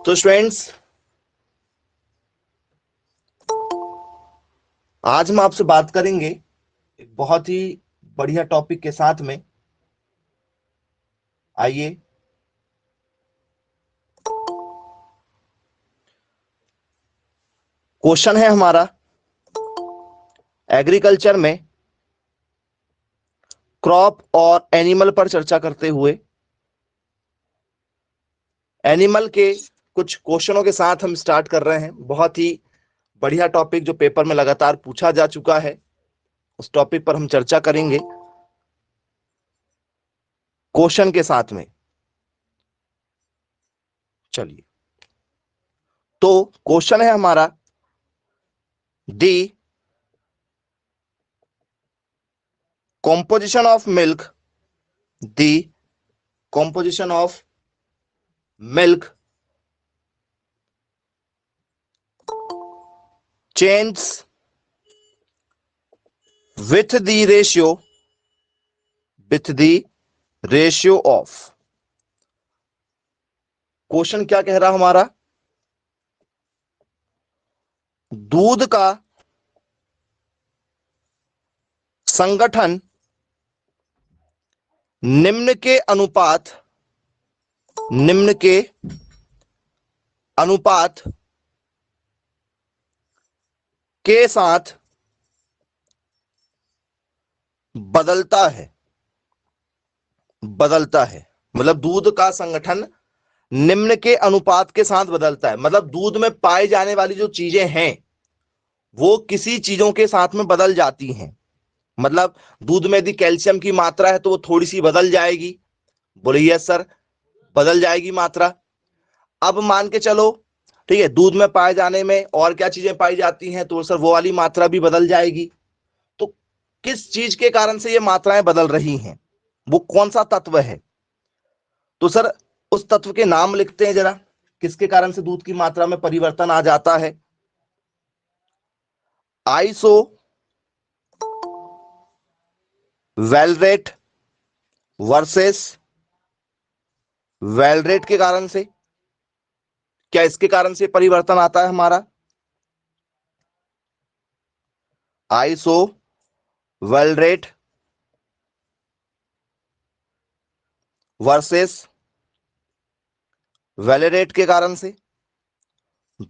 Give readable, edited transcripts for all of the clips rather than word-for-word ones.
तो स्टूडेंट्स, आज हम आपसे बात करेंगे एक बहुत ही बढ़िया टॉपिक के साथ में। आइए, क्वेश्चन है हमारा एग्रीकल्चर में क्रॉप और एनिमल पर चर्चा करते हुए एनिमल के कुछ क्वेश्चनों के साथ हम स्टार्ट कर रहे हैं। बहुत ही बढ़िया टॉपिक जो पेपर में लगातार पूछा जा चुका है, उस टॉपिक पर हम चर्चा करेंगे क्वेश्चन के साथ में। चलिए, तो क्वेश्चन है हमारा दी composition of milk the composition of milk changes with the ratio of। Question क्या कह रहा हमारा, दूध का संगठन निम्न के अनुपात के साथ बदलता है। मतलब दूध का संगठन निम्न के अनुपात के साथ बदलता है, मतलब दूध में पाए जाने वाली जो चीजें हैं वो किसी चीजों के साथ में बदल जाती हैं। मतलब दूध में यदि कैल्शियम की मात्रा है तो वो थोड़ी सी बदल जाएगी। बोले यस सर, बदल जाएगी मात्रा। अब मान के चलो, ठीक है, दूध में पाए जाने में और क्या चीजें पाई जाती हैं, तो सर वो वाली मात्रा भी बदल जाएगी। तो किस चीज के कारण से ये मात्राएं बदल रही हैं, वो कौन सा तत्व है? तो सर उस तत्व के नाम लिखते हैं जरा, किसके कारण से दूध की मात्रा में परिवर्तन आ जाता है। आइसो वेलरेट वर्सेस वेलरेट के कारण से, क्या इसके कारण से परिवर्तन आता है हमारा? आइसो वेलरेट वर्सेस वेलेरेट के कारण से।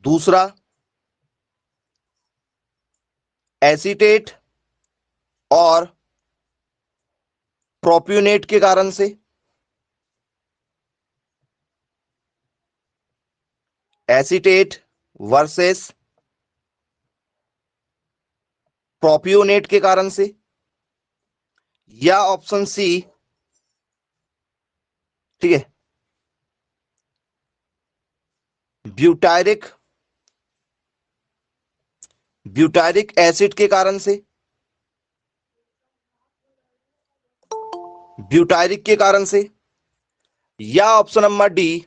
दूसरा एसीटेट और प्रोप्यूनेट के कारण से। एसीटेट वर्सेस प्रोप्यूनेट के कारण से, या ऑप्शन सी, ठीक है, ब्यूटायरिक एसिड के कारण से। ब्यूटायरिक के कारण से, या option number D,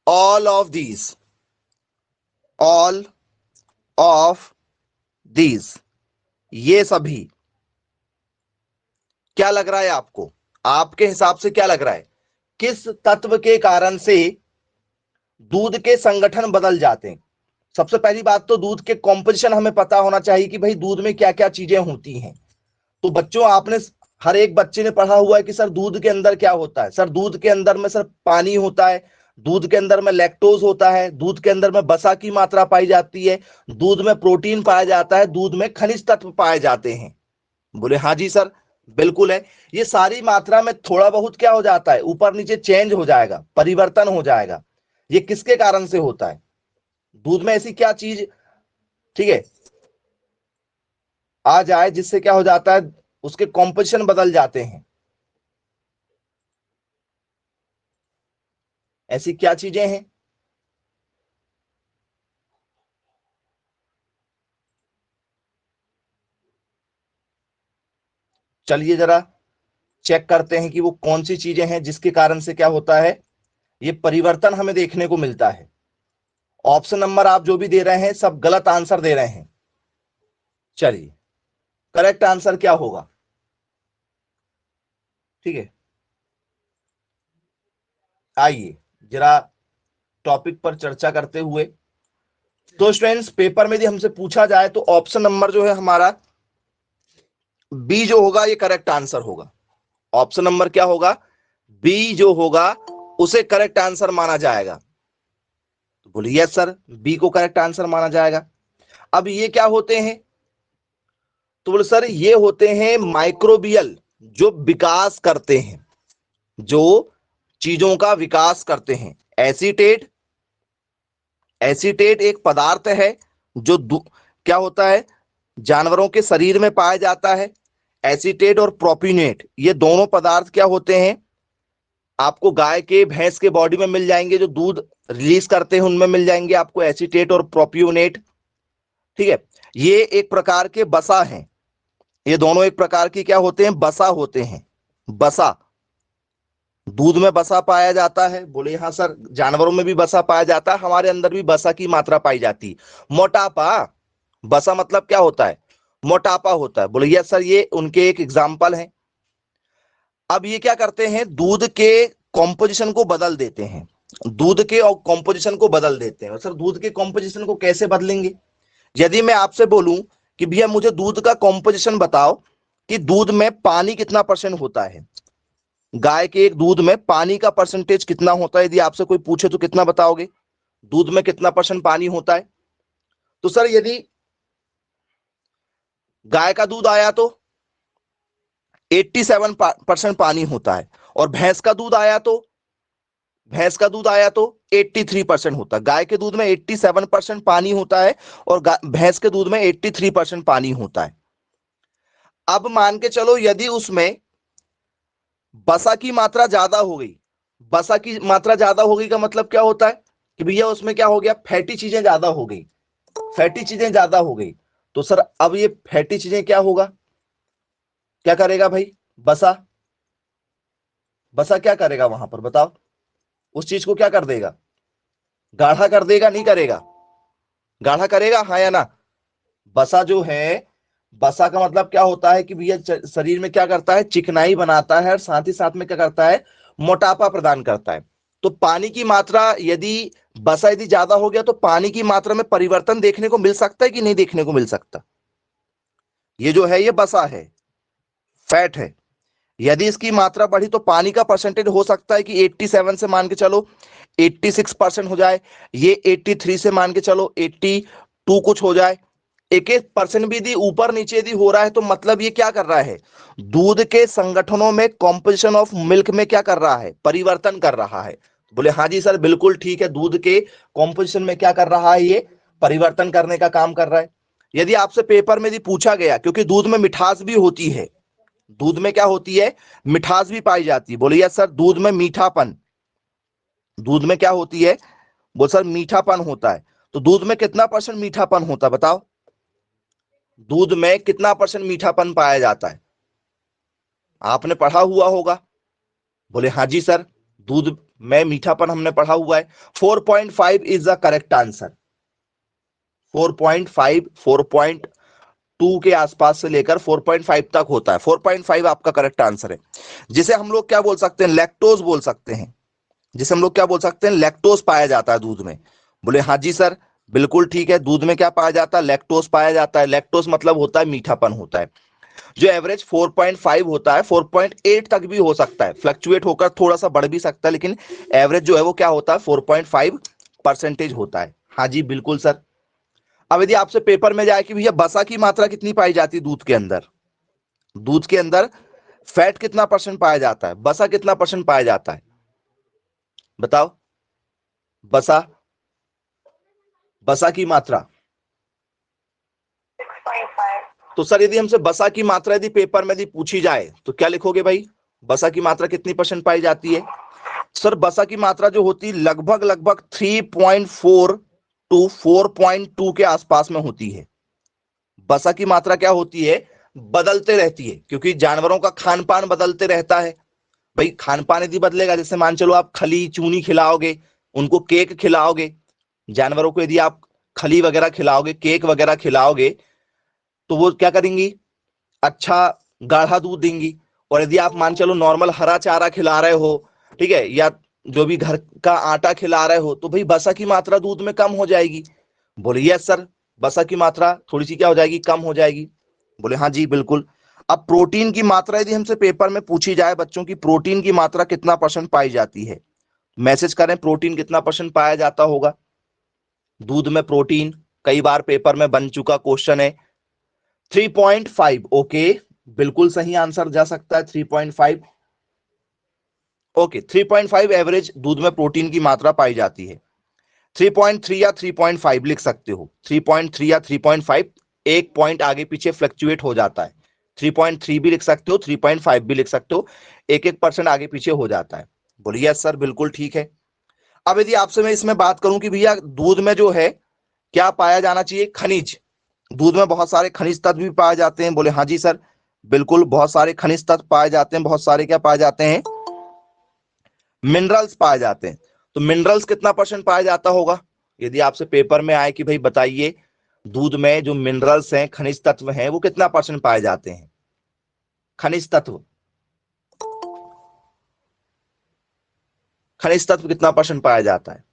all of these, ये सभी। क्या लग रहा है आपको? आपके हिसाब से क्या लग रहा है, किस तत्व के कारण से दूध के संगठन बदल जाते हैं? सबसे पहली बात तो दूध के कॉम्पोजिशन हमें पता होना चाहिए कि भाई दूध में क्या क्या चीजें होती हैं। तो बच्चों, आपने हर एक बच्चे ने पढ़ा हुआ है कि सर दूध के अंदर क्या होता है। सर दूध के अंदर में सर पानी होता है, दूध के अंदर में लैक्टोज होता है, दूध के अंदर में वसा की मात्रा पाई जाती है, दूध में प्रोटीन पाया जाता है, दूध में खनिज तत्व पाए जाते हैं। बोले हाँ जी सर, बिल्कुल है। ये सारी मात्रा में थोड़ा बहुत क्या हो जाता है, ऊपर नीचे चेंज हो जाएगा, परिवर्तन हो जाएगा। ये किसके कारण से होता है? दूध में ऐसी क्या चीज, ठीक है, आ जाए जिससे क्या हो जाता है, उसके कॉम्पोजिशन बदल जाते हैं। ऐसी क्या चीजें हैं? चलिए जरा चेक करते हैं कि वो कौन सी चीजें हैं जिसके कारण से क्या होता है, ये परिवर्तन हमें देखने को मिलता है। ऑप्शन नंबर आप जो भी दे रहे हैं सब गलत आंसर दे रहे हैं। चलिए, करेक्ट आंसर क्या होगा? ठीक है, आइए जरा टॉपिक पर चर्चा करते हुए। तो स्टूडेंट्स, पेपर में यदि हमसे पूछा जाए तो ऑप्शन नंबर जो है हमारा बी जो होगा ये करेक्ट आंसर होगा। ऑप्शन नंबर क्या होगा? बी जो होगा उसे करेक्ट आंसर माना जाएगा। तो बोलिए यस सर, बी को करेक्ट आंसर माना जाएगा। अब ये क्या होते हैं? तो बोले सर ये होते हैं माइक्रोबियल, जो विकास करते हैं, जो चीजों का विकास करते हैं। एसीटेट, एसीटेट एक पदार्थ है जो क्या होता है, जानवरों के शरीर में पाया जाता है। एसीटेट और प्रोपिनेट ये दोनों पदार्थ क्या होते हैं, आपको गाय के भैंस के बॉडी में मिल जाएंगे, जो दूध रिलीज करते हैं उनमें मिल जाएंगे आपको एसीटेट और प्रोपियोनेट। ठीक है, ये एक प्रकार के बसा हैं, ये दोनों एक प्रकार की क्या होते हैं, बसा होते हैं। बसा, दूध में बसा पाया जाता है। बोले हाँ सर, जानवरों में भी बसा पाया जाता है, हमारे अंदर भी बसा की मात्रा पाई जाती है। मोटापा, बसा मतलब क्या होता है, मोटापा होता है। बोले यस सर, ये उनके एक एग्जाम्पल है। अब ये क्या करते हैं, दूध के कॉम्पोजिशन को बदल देते हैं, दूध के और कॉम्पोजिशन को बदल देते हैं। और सर दूध के कॉम्पोजिशन को कैसे बदलेंगे? यदि मैं आपसे बोलूं कि भैया मुझे दूध का कॉम्पोजिशन बताओ कि दूध में पानी कितना परसेंट होता है, गाय के एक दूध में पानी का परसेंटेज कितना होता है, यदि आपसे कोई पूछे तो कितना बताओगे, दूध में कितना परसेंट पानी होता है? तो सर यदि गाय का दूध आया तो 87% पानी होता है, और भैंस का दूध आया तो 83% होता है। गाय के दूध में 87% पानी होता है और भैंस के दूध में 83% पानी होता है। अब मान के चलो यदि उसमें बसा की मात्रा ज्यादा हो गई, बसा की मात्रा ज्यादा हो गई का मतलब क्या होता है कि भैया उसमें क्या हो गया, फैटी चीजें ज्यादा हो गई, फैटी चीजें ज्यादा हो गई। तो सर अब ये फैटी चीजें क्या होगा, क्या करेगा भाई, बसा, बसा क्या करेगा वहां पर बताओ, उस चीज को क्या कर देगा, गाढ़ा कर देगा, नहीं करेगा, गाढ़ा करेगा हाँ या ना? बसा जो है, बसा का मतलब क्या होता है कि भैया शरीर में क्या करता है, चिकनाई बनाता है, और साथ ही साथ में क्या करता है, मोटापा प्रदान करता है। तो पानी की मात्रा यदि बसा यदि ज्यादा हो गया तो पानी की मात्रा में परिवर्तन देखने को मिल सकता है कि नहीं देखने को मिल सकता? ये जो है ये बसा है, फैट है। यदि इसकी मात्रा बढ़ी तो पानी का परसेंटेज हो सकता है कि 87 से मान के चलो 86% हो जाए, ये 83 से मान के चलो 82 कुछ हो जाए। 1% भी यदि ऊपर नीचे यदि हो रहा है तो मतलब ये क्या कर रहा है, दूध के संगठनों में कॉम्पोजिशन ऑफ मिल्क में क्या कर रहा है, परिवर्तन कर रहा है। बोले हाँ जी सर बिल्कुल ठीक है, दूध के कॉम्पोजिशन में क्या कर रहा है, ये परिवर्तन करने का काम कर रहा है। यदि आपसे पेपर में यदि पूछा गया, क्योंकि दूध में मिठास भी होती है, दूध में क्या होती है, मिठास भी पाई जाती है। बोले यस सर, दूध में मीठापन, दूध में क्या होती है, बोल सर मीठापन होता है। तो दूध में कितना परसेंट मीठापन होता है बताओ, दूध में कितना परसेंट मीठापन पाया जाता है, आपने पढ़ा हुआ होगा। बोले हाँ जी सर, दूध में मीठापन हमने पढ़ा हुआ है। 4.5 इज द करेक्ट आंसर। 4.5, 4.2 के आसपास से लेकर 4.5 तक होता है। 4.5 आपका करेक्ट आंसर है, जिसे हम लोग क्या बोल सकते हैं, लैक्टोज बोल सकते हैं, जिसे हम लोग क्या बोल सकते हैं, लैक्टोज पाया जाता है दूध में। बोले हाँ जी सर बिल्कुल ठीक है, दूध में क्या पाया जाता है, लैक्टोज पाया जाता है। लैक्टोज मतलब होता है मीठापन होता है, जो एवरेज 4.5 होता है, 4.8 तक भी हो सकता है, फ्लक्चुएट होकर थोड़ा सा बढ़ भी सकता है, लेकिन एवरेज जो है वो क्या होता है, 4.5% होता है। हाँ जी बिल्कुल सर। अब यदि आपसे पेपर में जाए कि भैया बसा की मात्रा कितनी पाई जाती है दूध के अंदर, दूध के अंदर फैट कितना परसेंट पाया जाता है, बसा कितना परसेंट पाया जाता है बताओ, बसा, बसा की मात्रा। तो सर यदि हमसे बसा की मात्रा यदि पेपर में यदि पूछी जाए तो क्या लिखोगे भाई, बसा की मात्रा कितनी परसेंट पाई जाती है? सर बसा की मात्रा जो होती है लगभग लगभग 3.4 टू 4.2 के आसपास में होती है। बसा की मात्रा क्या होती है, बदलते रहती है, क्योंकि जानवरों का खान पान बदलते रहता है। भाई खान पान यदि बदलेगा, जैसे मान चलो आप खली चूनी खिलाओगे, उनको केक खिलाओगे, जानवरों को यदि आप खली वगैरह खिलाओगे, केक वगैरह खिलाओगे, तो वो क्या करेंगी, अच्छा गाढ़ा दूध देंगी। और यदि आप मान चलो नॉर्मल हरा चारा खिला रहे हो, ठीक है, या जो भी घर का आटा खिला रहे हो तो भाई वसा की मात्रा दूध में कम हो जाएगी। बोले यस सर, वसा की मात्रा थोड़ी सी क्या हो जाएगी, कम हो जाएगी। बोले हाँ जी बिल्कुल। अब प्रोटीन की मात्रा यदि हमसे पेपर में पूछी जाए बच्चों की, प्रोटीन की मात्रा कितना परसेंट पाई जाती है, मैसेज करें प्रोटीन कितना परसेंट पाया जाता होगा दूध में प्रोटीन। कई बार पेपर में बन चुका क्वेश्चन है। 3.5। ओके, बिल्कुल सही आंसर जा सकता है 3.5। ओके, 3.5 एवरेज दूध में प्रोटीन की मात्रा पाई जाती है। 3.3 या 3.5 लिख सकते हो, 3.3 या 3.5, एक पॉइंट आगे पीछे फ्लक्चुएट हो जाता है। 3.3 भी लिख सकते हो, 3.5 भी लिख सकते हो, एक एक परसेंट आगे पीछे हो जाता है। बोलिए यस सर बिल्कुल ठीक है। अब यदि आपसे मैं इसमें बात करूं कि भैया दूध में जो है क्या पाया जाना चाहिए, खनिज। दूध में बहुत सारे खनिज तत्व भी पाए जाते हैं। बोले हाँ जी सर बिल्कुल, बहुत सारे खनिज तत्व पाए जाते हैं, बहुत सारे क्या पाए जाते हैं, मिनरल्स पाए जाते हैं। तो मिनरल्स कितना परसेंट पाया जाता होगा, यदि आपसे पेपर में आए कि भाई बताइए दूध में जो मिनरल्स हैं, खनिज तत्व हैं, वो कितना परसेंट पाए जाते हैं, खनिज तत्व, खनिज तत्व कितना परसेंट पाया जाता है,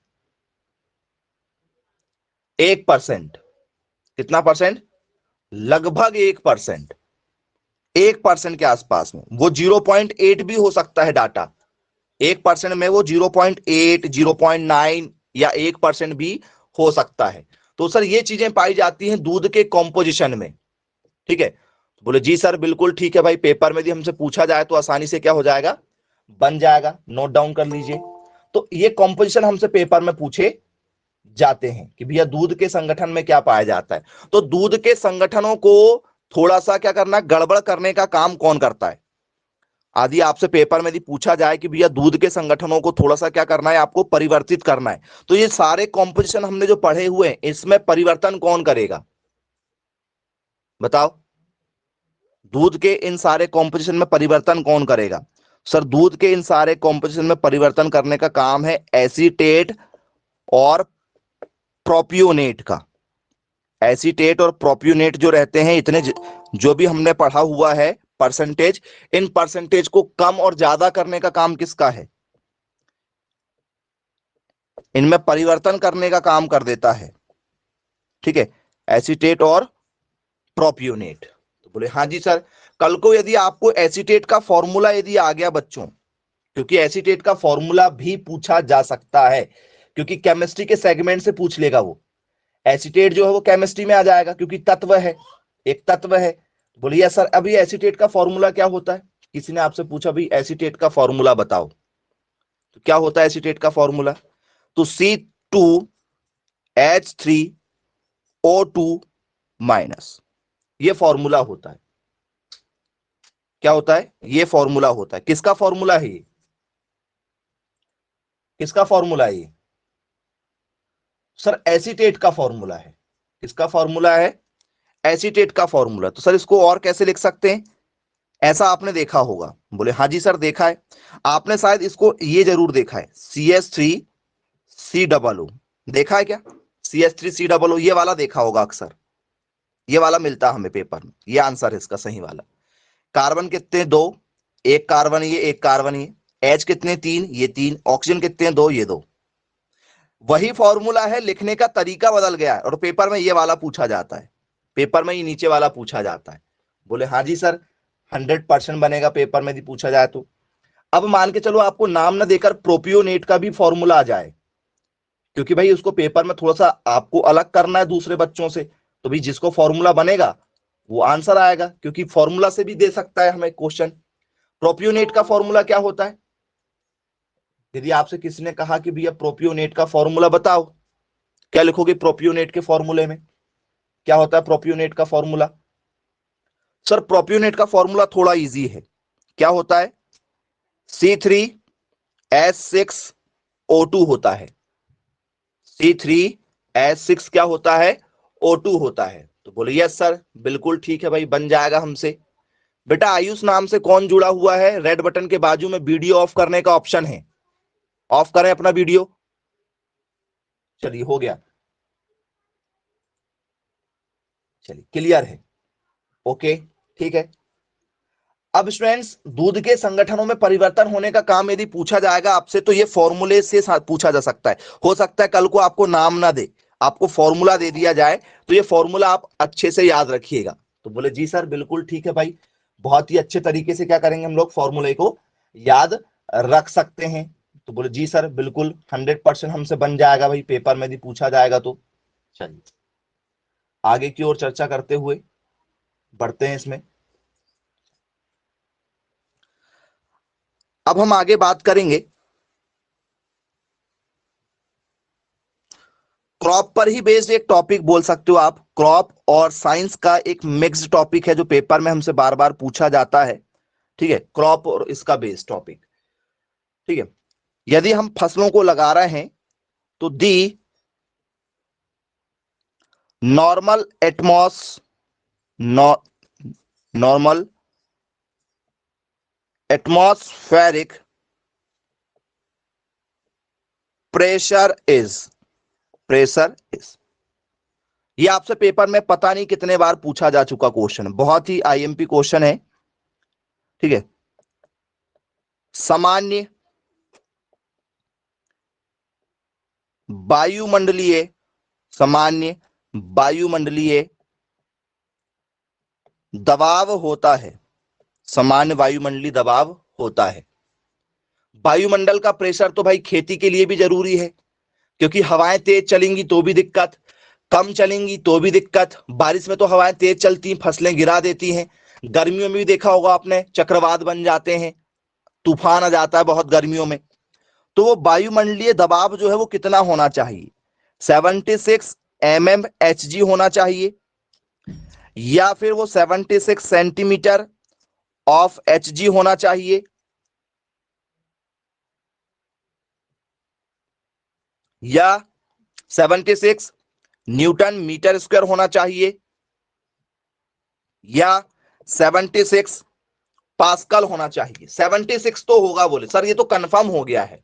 1%। कितना परसेंट, लगभग 1%, 1% के आसपास में। वो 0.8 भी हो सकता है डाटा, 1% में वो 0.8, 0.9 या 1% भी हो सकता है। तो सर ये चीजें पाई जाती हैं दूध के कॉम्पोजिशन में। ठीक है, तो बोले जी सर बिल्कुल ठीक है भाई, पेपर में भी हमसे पूछा जाए तो आसानी से क्या हो जाएगा, बन जाएगा, नोट डाउन कर लीजिए। तो ये कॉम्पोजिशन हमसे पेपर में पूछे जाते हैं कि भैया दूध के संगठन में क्या पाया जाता है। तो दूध के संगठनों को थोड़ा सा क्या करना, गड़बड़ करने का काम कौन करता है। आदि आपसे पेपर में यदि पूछा जाए कि भैया दूध के संगठनों को थोड़ा सा क्या करना है, आपको परिवर्तित करना है, तो ये सारे कॉम्पोजिशन हमने जो पढ़े हुए हैं इसमें परिवर्तन कौन करेगा, बताओ। दूध के इन सारे कॉम्पोजिशन में परिवर्तन कौन करेगा। सर दूध के इन सारे कॉम्पोजिशन में परिवर्तन करने का काम है एसीटेट और प्रोपियोनेट का। एसीटेट और प्रोपियोनेट जो रहते हैं, इतने जो भी हमने पढ़ा हुआ है परसेंटेज, इन परसेंटेज को कम और ज्यादा करने का काम किसका है, इनमें परिवर्तन करने का काम कर देता है। ठीक है, एसीटेट और प्रोपियोनेट। तो बोले हाँ जी सर, कल को यदि आपको एसीटेट का फॉर्मूला यदि आ गया बच्चों, क्योंकि एसीटेट का फॉर्मूला भी पूछा जा सकता है, क्योंकि केमिस्ट्री के सेगमेंट से पूछ लेगा वो। एसीटेट जो है वो केमिस्ट्री में आ जाएगा क्योंकि तत्व है, एक तत्व है। बोलिए सर अभी एसीटेट का फॉर्मूला क्या होता है, किसी ने आपसे पूछा भाई एसीटेट का फॉर्मूला बताओ, तो क्या होता है एसीटेट का फॉर्मूला, तो C2H3O2 ये फॉर्मूला होता है। क्या होता है, ये फॉर्मूला होता है। किसका फॉर्मूला है ये, किसका फॉर्मूला है ये, सर एसीटेट का फॉर्मूला है। किसका फॉर्मूला है, एसीटेट का फॉर्मूला। तो सर इसको और कैसे लिख सकते हैं, ऐसा आपने देखा होगा। बोले हाँ जी सर देखा है, आपने शायद इसको ये जरूर देखा है, CH3C, देखा है क्या, CH3C, ये वाला देखा होगा अक्सर, ये वाला मिलता है हमें पेपर में, ये आंसर है इसका सही वाला। कार्बन कितने, दो, एक कार्बन ये, एक कार्बन ये। एच कितने, तीन, ये तीन। ऑक्सीजन कितने, दो, ये दो। वही फॉर्मूला है, लिखने का तरीका बदल गया है और पेपर में ये वाला पूछा जाता है, पेपर में ये नीचे वाला पूछा जाता है। बोले हाँ जी सर 100% बनेगा पेपर में यदि पूछा जाए तो। अब मान के चलो आपको नाम ना देकर प्रोपियोनेट का भी फॉर्मूला आ जाए, क्योंकि भाई उसको पेपर में थोड़ा सा आपको अलग करना है दूसरे बच्चों से, तो भाई जिसको फॉर्मूला बनेगा वो आंसर आएगा, क्योंकि फॉर्मूला से भी दे सकता है हमें क्वेश्चन। प्रोपियोनेट का फॉर्मूला क्या होता है, यदि आपसे किसी ने कहा कि भैया प्रोपियोनेट का फॉर्मूला बताओ, क्या लिखोगे प्रोपियोनेट के फॉर्मूले में, क्या होता है प्रोपियोनेट का फॉर्मूला। सर प्रोपियोनेट का फॉर्मूला थोड़ा इजी है, क्या होता है, C3H6O2 होता है। C3H6 क्या होता है, O2 होता है। तो बोले यस सर बिल्कुल ठीक है भाई, बन जाएगा हमसे। बेटा आयुष नाम से कौन जुड़ा हुआ है, रेड बटन के बाजू में वीडियो ऑफ करने का ऑप्शन है, ऑफ करें अपना वीडियो। चलिए हो गया, चलिए क्लियर है, ओके ठीक है। अब स्टूडेंट्स, दूध के संगठनों में परिवर्तन होने का काम यदि पूछा जाएगा आपसे तो ये फॉर्मूले से पूछा जा सकता है। हो सकता है कल को आपको नाम ना दे, आपको फॉर्मूला दे दिया जाए, तो ये फॉर्मूला आप अच्छे से याद रखिएगा। तो बोले जी सर बिल्कुल ठीक है भाई, बहुत ही अच्छे तरीके से क्या करेंगे हम लोग, फॉर्मूले को याद रख सकते हैं। तो बोले जी सर बिल्कुल 100% हमसे बन जाएगा भाई, पेपर में यदि पूछा जाएगा तो। चलिए आगे की ओर चर्चा करते हुए बढ़ते हैं इसमें। अब हम आगे बात करेंगे क्रॉप पर ही बेस्ड, एक टॉपिक बोल सकते हो आप। क्रॉप और साइंस का एक मिक्स्ड टॉपिक है जो पेपर में हमसे बार बार पूछा जाता है। ठीक है, क्रॉप और इसका बेस्ड टॉपिक। ठीक है, यदि हम फसलों को लगा रहे हैं तो the normal Atmos normal atmospheric pressure is ये आपसे पेपर में पता नहीं कितने बार पूछा जा चुका क्वेश्चन, बहुत ही आईएमपी क्वेश्चन है। ठीक है, सामान्य वायुमंडलीय सामान्य वायुमंडलीय दबाव होता है, सामान्य वायुमंडलीय दबाव होता है। वायुमंडल का प्रेशर तो भाई खेती के लिए भी जरूरी है, क्योंकि हवाएं तेज चलेंगी तो भी दिक्कत, कम चलेंगी तो भी दिक्कत। बारिश में तो हवाएं तेज चलती हैं, फसलें गिरा देती हैं। गर्मियों में भी देखा होगा आपने, चक्रवात बन जाते हैं, तूफान आ जाता है बहुत गर्मियों में। तो वो वायुमंडलीय दबाव जो है वो कितना होना चाहिए, 76 mmHg होना चाहिए, या फिर वो 76 सेंटीमीटर ऑफ Hg होना चाहिए, या 76 न्यूटन मीटर स्क्वायर होना चाहिए, या 76 पास्कल होना चाहिए। 76 तो होगा, बोले सर ये तो कंफर्म हो गया है।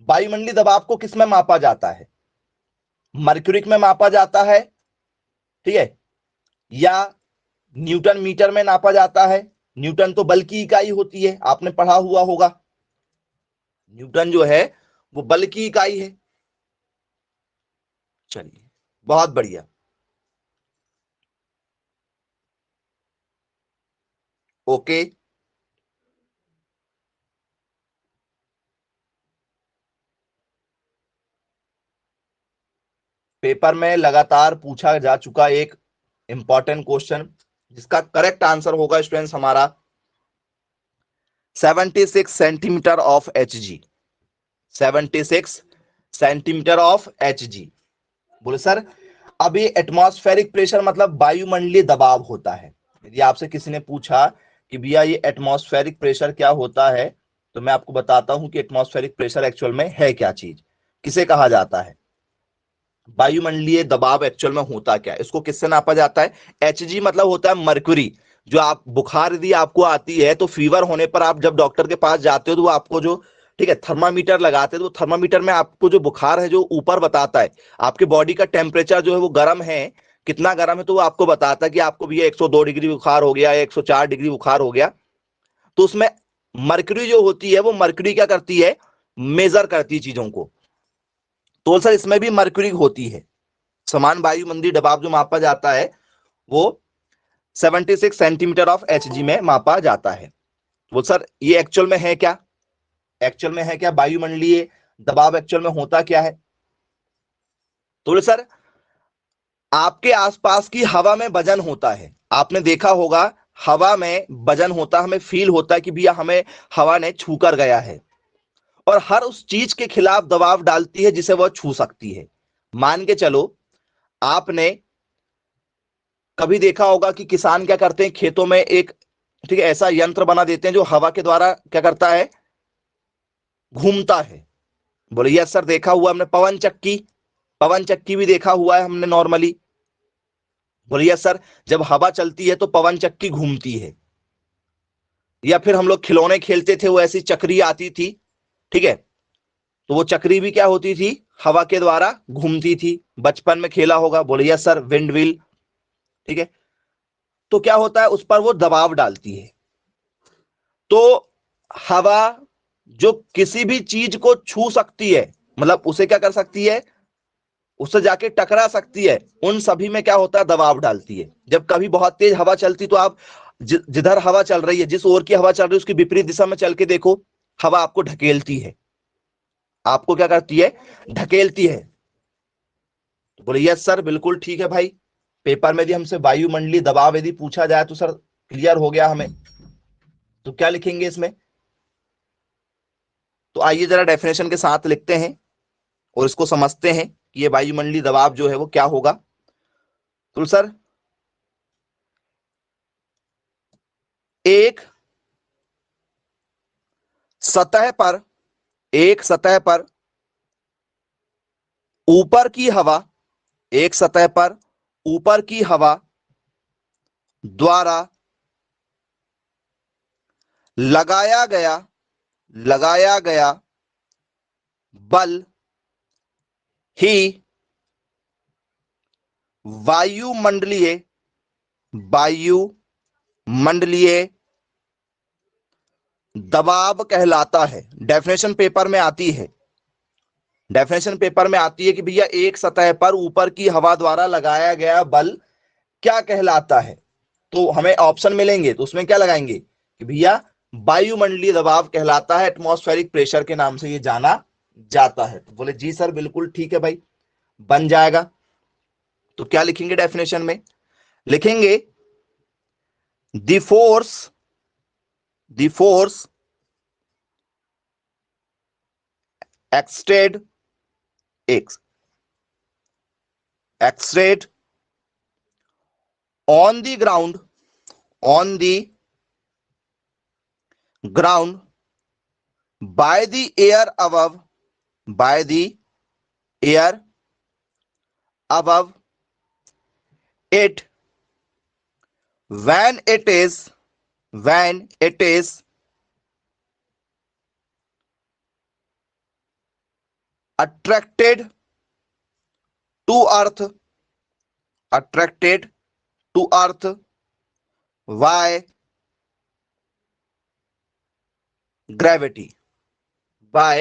वायुमंडलीय दबाव को किस में मापा जाता है, मर्क्यूरिक में मापा जाता है, ठीक है, या न्यूटन मीटर में नापा जाता है। न्यूटन तो बल की इकाई होती है, आपने पढ़ा हुआ होगा, न्यूटन जो है वो बल की इकाई है। चलिए बहुत बढ़िया। ओके, पेपर में लगातार पूछा जा चुका एक इंपॉर्टेंट क्वेश्चन, जिसका करेक्ट आंसर होगा स्टूडेंट्स हमारा 76 centimetre of Hg, 76 centimetre of Hg। बोले सर अब ये एटमॉस्फेरिक प्रेशर मतलब वायुमंडलीय दबाव होता है। यदि आपसे किसी ने पूछा कि भैया ये एटमॉस्फेरिक प्रेशर क्या होता है, तो मैं आपको बताता हूं कि एटमॉस्फेरिक प्रेशर एक्चुअल में है क्या चीज, किसे कहा जाता है। वायुमंडलीय दबाव एक्चुअल में होता क्या है, इसको किससे नापा जाता है। Hg मतलब होता है मर्क्यूरी। जो आप बुखार यदि आपको आती है तो फीवर होने पर आप जब डॉक्टर के पास जाते हो तो वो आपको जो, ठीक है, थर्मामीटर लगाते हैं, तो थर्मामीटर में आपको जो बुखार है जो ऊपर बताता है, आपके बॉडी का टेम्परेचर जो है वो गर्म है, कितना गर्म है, तो वो आपको बताता है कि आपको भी 102 डिग्री बुखार हो गया, 104 डिग्री बुखार हो गया। तो उसमें मर्क्यूरी जो होती है वो मर्क्यूरी क्या करती है, मेजर करती है चीजों को। तो सर इसमें भी मर्क्यूरी होती है। समान वायुमंडलीय दबाव जो मापा जाता है वो 76 सेंटीमीटर ऑफ Hg में मापा जाता है। वो सर ये एक्चुअल में है क्या, एक्चुअल में है क्या, वायुमंडलीय दबाव एक्चुअल में होता क्या है। तो सर आपके आसपास की हवा में वजन होता है, आपने देखा होगा हवा में वजन होता, हमें फील होता है कि भैया हमें हवा ने छू कर गया है, और हर उस चीज के खिलाफ दबाव डालती है जिसे वह छू सकती है। मान के चलो आपने कभी देखा होगा कि किसान क्या करते हैं खेतों में एक, ठीक है, ऐसा यंत्र बना देते हैं जो हवा के द्वारा क्या करता है, घूमता है। बोले यस सर देखा हुआ हमने, पवन चक्की, पवन चक्की भी देखा हुआ है हमने नॉर्मली। बोले यस सर, जब हवा चलती है तो पवन चक्की घूमती है। या फिर हम लोग खिलौने खेलते थे, वो ऐसी चक्री आती थी, ठीक है, तो वो चक्री भी क्या होती थी, हवा के द्वारा घूमती थी। बचपन में खेला होगा, बोले यस सर विंड व्हील, ठीक है। तो क्या होता है, उस पर वो दबाव डालती है। तो हवा जो किसी भी चीज को छू सकती है, मतलब उसे क्या कर सकती है, उससे जाके टकरा सकती है, उन सभी में क्या होता है, दबाव डालती है। जब कभी बहुत तेज हवा चलती तो आप जिधर हवा चल रही है, जिस ओर की हवा चल रही है उसकी विपरीत दिशा में चल के देखो, हवा आपको ढकेलती है। आपको क्या करती है, ढकेलती है। तो बोले यस सर, बिल्कुल ठीक है भाई। पेपर में यदि हमसे वायुमंडलीय दबाव यदि पूछा जाए तो सर क्लियर हो गया हमें। तो क्या लिखेंगे इसमें, तो आइए जरा डेफिनेशन के साथ लिखते हैं और इसको समझते हैं कि ये वायुमंडलीय दबाव जो है वो क्या होगा। तो सर, एक सतह पर, एक सतह पर ऊपर की हवा, एक सतह पर ऊपर की हवा द्वारा लगाया गया, लगाया गया बल ही वायुमंडलीय, वायुमंडलीय दबाव कहलाता है। डेफिनेशन पेपर में आती है, डेफिनेशन पेपर में आती है कि भैया एक सतह पर ऊपर की हवा द्वारा लगाया गया बल क्या कहलाता है। तो हमें ऑप्शन मिलेंगे तो उसमें क्या लगाएंगे कि भैया वायुमंडलीय दबाव कहलाता है, एटमॉस्फेरिक प्रेशर के नाम से ये जाना जाता है। तो बोले जी सर बिल्कुल ठीक है भाई, बन जाएगा। तो क्या लिखेंगे डेफिनेशन में, लिखेंगे the force, the force एक्सटेड, एक्सटेड on the ground, on the ground by the air above, by the air above it when it is, when it is attracted to earth, attracted to earth by gravity, by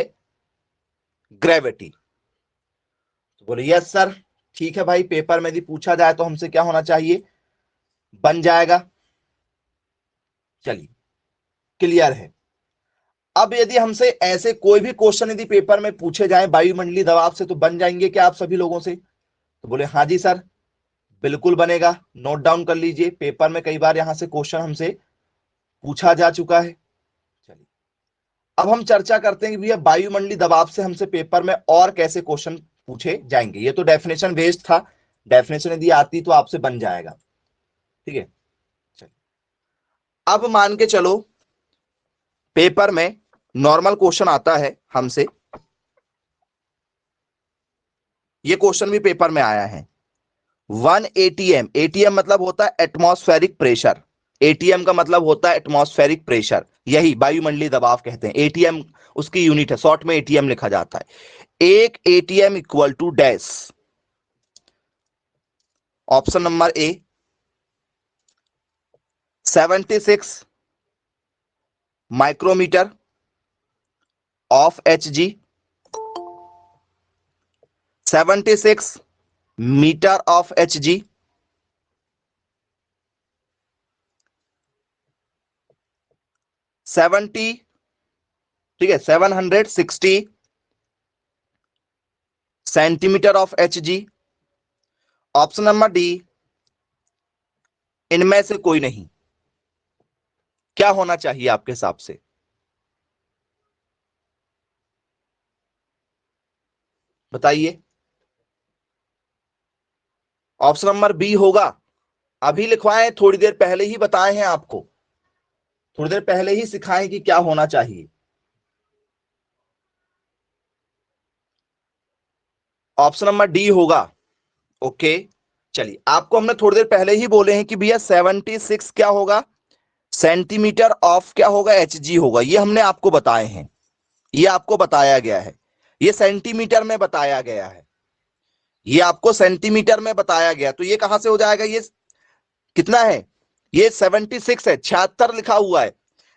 gravity। तो बोले yes sir ठीक है भाई, paper में यदि पूछा जाए तो हमसे क्या होना चाहिए, बन जाएगा। चलिए क्लियर है। अब यदि हमसे ऐसे कोई भी क्वेश्चन यदि पेपर में पूछे जाए वायुमंडलीय दबाव से, तो बन जाएंगे क्या आप सभी लोगों से। तो बोले हाँ जी सर बिल्कुल बनेगा, नोट डाउन कर लीजिए, पेपर में कई बार यहां से क्वेश्चन हमसे पूछा जा चुका है। चलिए अब हम चर्चा करते हैं कि भैया वायुमंडलीय दबाव से हमसे पेपर में और कैसे क्वेश्चन पूछे जाएंगे। ये तो डेफिनेशन बेस्ड था, डेफिनेशन यदि आती तो आपसे बन जाएगा, ठीक है। चलिए अब मान के चलो पेपर में नॉर्मल क्वेश्चन आता है हमसे, ये क्वेश्चन भी पेपर में आया है। 1 एटीएम, एटीएम मतलब होता है एटमॉस्फेरिक प्रेशर, एटीएम का मतलब होता है एटमॉस्फेरिक प्रेशर, यही वायुमंडलीय दबाव कहते हैं। एटीएम उसकी यूनिट है, शॉर्ट में एटीएम लिखा जाता है। एक ATM equal to dash, option number A 76 micrometre of HG, 76 metre of HG, 70, ठीक है 760 centimetre of HG. Option number D इनमें से कोई नहीं। क्या होना चाहिए आपके हिसाब से, बताइए। ऑप्शन नंबर बी होगा, अभी लिखवाएं, थोड़ी देर पहले ही बताए हैं आपको, थोड़ी देर पहले ही सिखाएं कि क्या होना चाहिए। ऑप्शन नंबर डी होगा, ओके। चलिए आपको हमने थोड़ी देर पहले ही बोले हैं कि भैया 76 क्या होगा, सेंटीमीटर ऑफ क्या होगा, एचजी होगा, ये हमने आपको बताए हैं, ये आपको बताया गया है, ये सेंटीमीटर में बताया गया है, ये आपको सेंटीमीटर में बताया गया। तो ये कहां से हो जाएगा, ये कितना है ये 76 है, 76 लिखा हुआ है,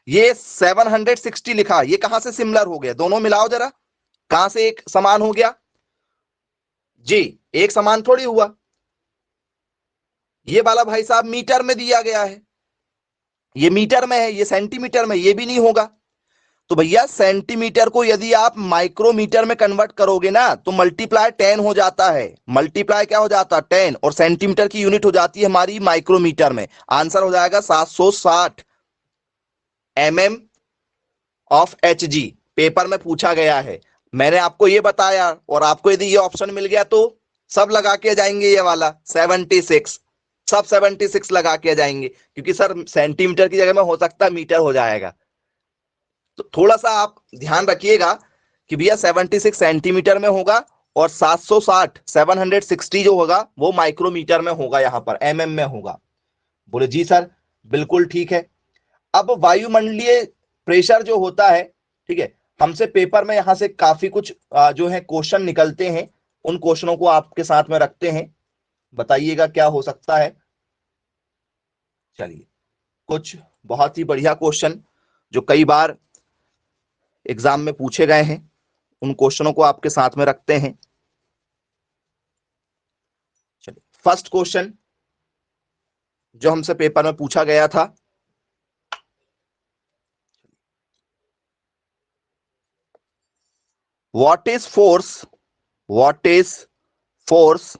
ये 760 लिखा, ये कहां से सिमिलर हो गया? दोनों मिलाओ जरा, कहां से एक समान हो गया जी? एक समान थोड़ी हुआ। ये वाला भाई साहब मीटर में दिया गया है, ये मीटर में है, ये सेंटीमीटर में, ये भी नहीं होगा। तो भैया सेंटीमीटर को यदि आप माइक्रोमीटर में कन्वर्ट करोगे ना तो मल्टीप्लाई 10 हो जाता है, मल्टीप्लाई क्या हो जाता है 10, और सेंटीमीटर की यूनिट हो जाती है हमारी माइक्रोमीटर में। आंसर हो जाएगा 760 mm ऑफ Hg। पेपर में पूछा गया है, मैंने आपको ये बताया, और आपको यदि ये ऑप्शन मिल गया तो सब लगा के जाएंगे, ये वाला 76, सब 76 लगा के जाएंगे, क्योंकि सर सेंटीमीटर की जगह में हो सकता है मीटर हो जाएगा। तो थोड़ा सा आप ध्यान रखिएगा कि भैया 76 सेंटीमीटर में होगा, और 760 जो होगा वो माइक्रोमीटर में होगा, यहां पर mm में होगा। बोले जी सर बिल्कुल ठीक है। अब वायुमंडलीय प्रेशर जो होता है, ठीक है, हमसे पेपर में यहां से काफी कुछ जो है क्वेश्चन निकलते हैं, उन क्वेश्चनों को आपके साथ में रखते हैं, बताइएगा क्या हो सकता है। चलिए, कुछ बहुत ही बढ़िया क्वेश्चन जो कई बार एग्जाम में पूछे गए हैं, उन क्वेश्चनों को आपके साथ में रखते हैं। चलिए, फर्स्ट क्वेश्चन जो हमसे पेपर में पूछा गया था, what is force, what is force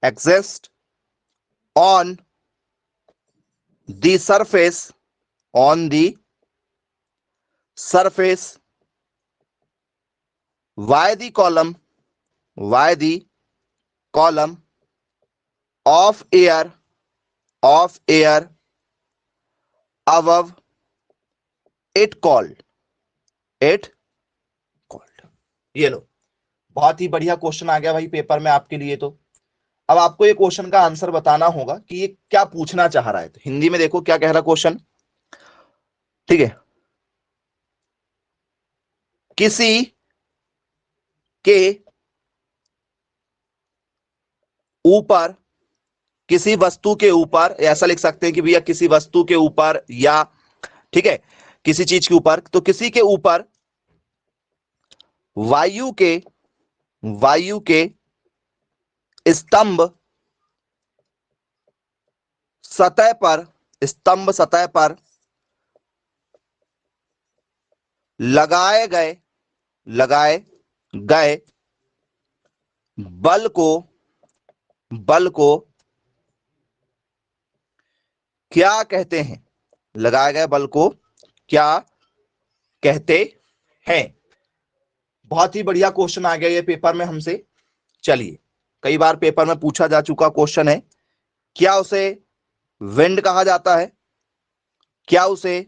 exist on the surface, on the surface y the column of air above it called। ये लो, बहुत ही बढ़िया क्वेश्चन आ गया भाई पेपर में आपके लिए। तो अब आपको ये क्वेश्चन का आंसर बताना होगा कि ये क्या पूछना चाह रहा है। तो हिंदी में देखो क्या कह रहा क्वेश्चन, ठीक है। किसी के ऊपर, किसी वस्तु के ऊपर, ऐसा लिख सकते हैं कि भैया किसी वस्तु के ऊपर, या ठीक है किसी चीज के ऊपर, तो किसी के ऊपर वायु के स्तंभ सतह पर लगाए गए बल को क्या कहते हैं? लगाए गए बल को क्या कहते हैं? बहुत ही बढ़िया क्वेश्चन आ गया ये पेपर में हमसे। चलिए, कई बार पेपर में पूछा जा चुका क्वेश्चन है। क्या उसे विंड कहा जाता है? क्या उसे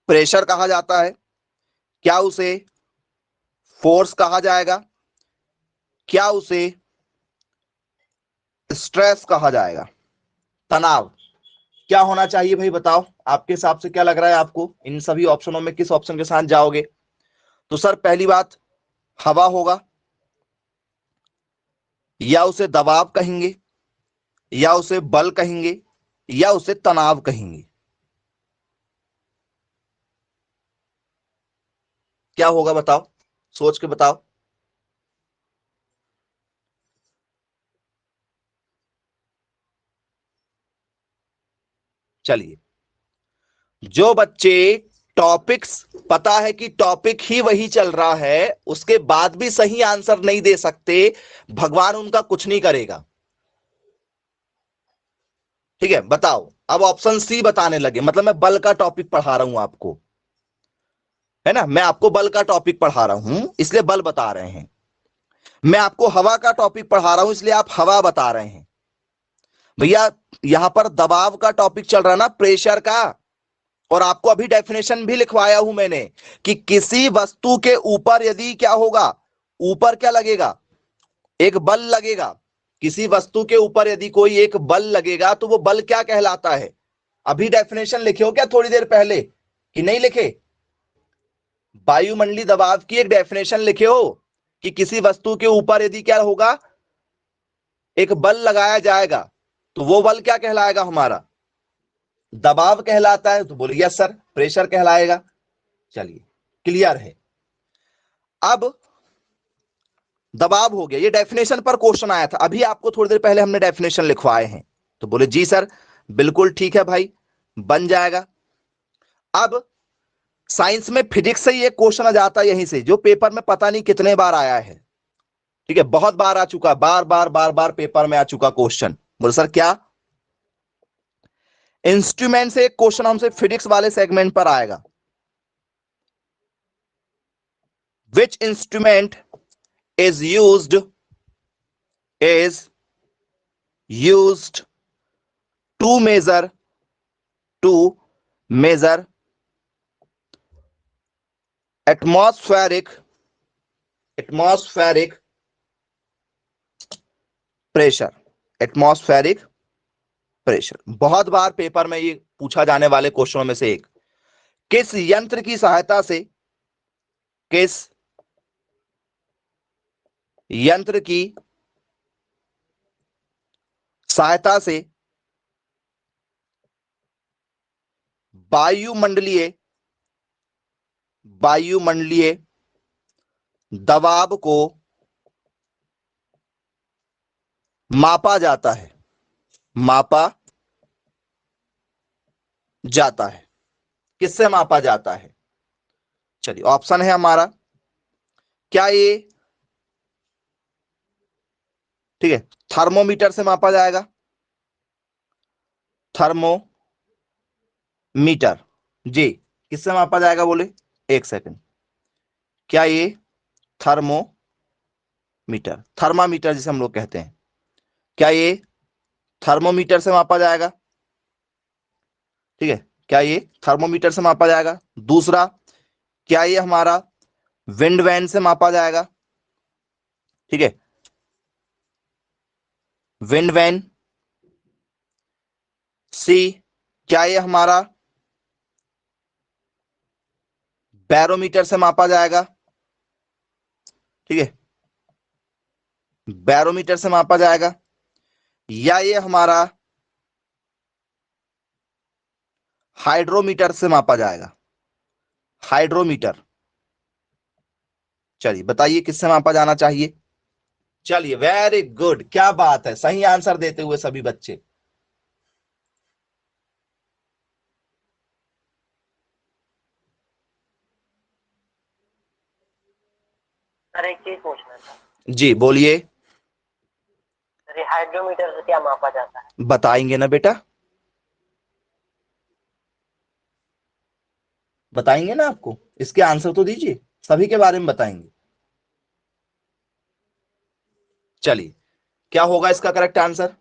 प्रेशर कहा जाता है? क्या उसे फोर्स कहा जाएगा? क्या उसे स्ट्रेस कहा जाएगा? तनाव क्या होना चाहिए भाई, बताओ आपके हिसाब से क्या लग रहा है आपको, इन सभी ऑप्शनों में किस ऑप्शन के साथ जाओगे? तो सर पहली बात हवा होगा, या उसे दबाव कहेंगे, या उसे बल कहेंगे, या उसे तनाव कहेंगे? क्या होगा बताओ, सोच के बताओ। चलिए, जो बच्चे टॉपिक्स पता है कि टॉपिक ही वही चल रहा है, उसके बाद भी सही आंसर नहीं दे सकते, भगवान उनका कुछ नहीं करेगा। ठीक है, बताओ। अब ऑप्शन सी बताने लगे, मतलब मैं बल का टॉपिक पढ़ा रहा हूं आपको, है ना, मैं आपको बल का टॉपिक पढ़ा रहा हूं इसलिए बल बता रहे हैं। मैं आपको हवा का टॉपिक पढ़ा रहा हूं इसलिए आप हवा बता रहे हैं। भैया यहां पर दबाव का टॉपिक चल रहा है ना, प्रेशर का, और आपको अभी डेफिनेशन भी लिखवाया हूं मैंने कि किसी वस्तु के ऊपर यदि क्या होगा, ऊपर क्या लगेगा, एक बल लगेगा। किसी वस्तु के ऊपर यदि कोई एक बल लगेगा तो वो बल क्या कहलाता है? अभी डेफिनेशन लिखे हो क्या थोड़ी देर पहले कि नहीं लिखे? वायुमंडलीय दबाव की एक डेफिनेशन लिखे हो कि किसी वस्तु के ऊपर यदि क्या होगा, एक बल लगाया जाएगा तो वो बल क्या कहलाएगा हमारा, दबाव कहलाता है। तो बोलिए यस सर, प्रेशर कहलाएगा। चलिए क्लियर है। अब दबाव हो गया, ये डेफिनेशन पर क्वेश्चन आया था, अभी आपको थोड़ी देर पहले हमने डेफिनेशन लिखवाए हैं। तो बोले जी सर बिल्कुल ठीक है भाई, बन जाएगा। अब साइंस में फिजिक्स से ही एक क्वेश्चन आ जाता है यहीं से, जो पेपर में पता नहीं कितने बार आया है। ठीक है, बहुत बार आ चुका, बार बार बार बार पेपर में आ चुका क्वेश्चन। बोले सर क्या, इंस्ट्रूमेंट से एक क्वेश्चन हमसे फिजिक्स वाले सेगमेंट पर आएगा। Which instrument is used to measure atmospheric pressure। बहुत बार पेपर में ये पूछा जाने वाले क्वेश्चनों में से एक। किस यंत्र की सहायता से वायुमंडलीय दबाव को मापा जाता है। किससे मापा जाता है? चलिए ऑप्शन है हमारा, क्या ये, ठीक है, थर्मोमीटर से मापा जाएगा, थर्मोमीटर जी, किससे मापा जाएगा बोले, एक सेकंड, क्या ये थर्मामीटर जिसे हम लोग कहते हैं, क्या ये थर्मोमीटर से मापा जाएगा? ठीक है, क्या ये थर्मोमीटर से मापा जाएगा? दूसरा, क्या ये हमारा विंड वैन से मापा जाएगा? ठीक है, विंड वैन। सी, क्या ये हमारा बैरोमीटर से मापा जाएगा? ठीक है, बैरोमीटर से मापा जाएगा। या ये हमारा हाइड्रोमीटर से मापा जाएगा, हाइड्रोमीटर। चलिए बताइए किससे मापा जाना चाहिए? चलिए वेरी गुड, क्या बात है, सही आंसर देते हुए सभी बच्चे। सर एक चीज पूछना था। जी बोलिए। हाइड्रोमीटर से क्या मापा जाता है? बताएंगे ना बेटा, बताएंगे ना आपको, इसके आंसर तो दीजिए, सभी के बारे में बताएंगे। चलिए क्या होगा इसका करेक्ट आंसर?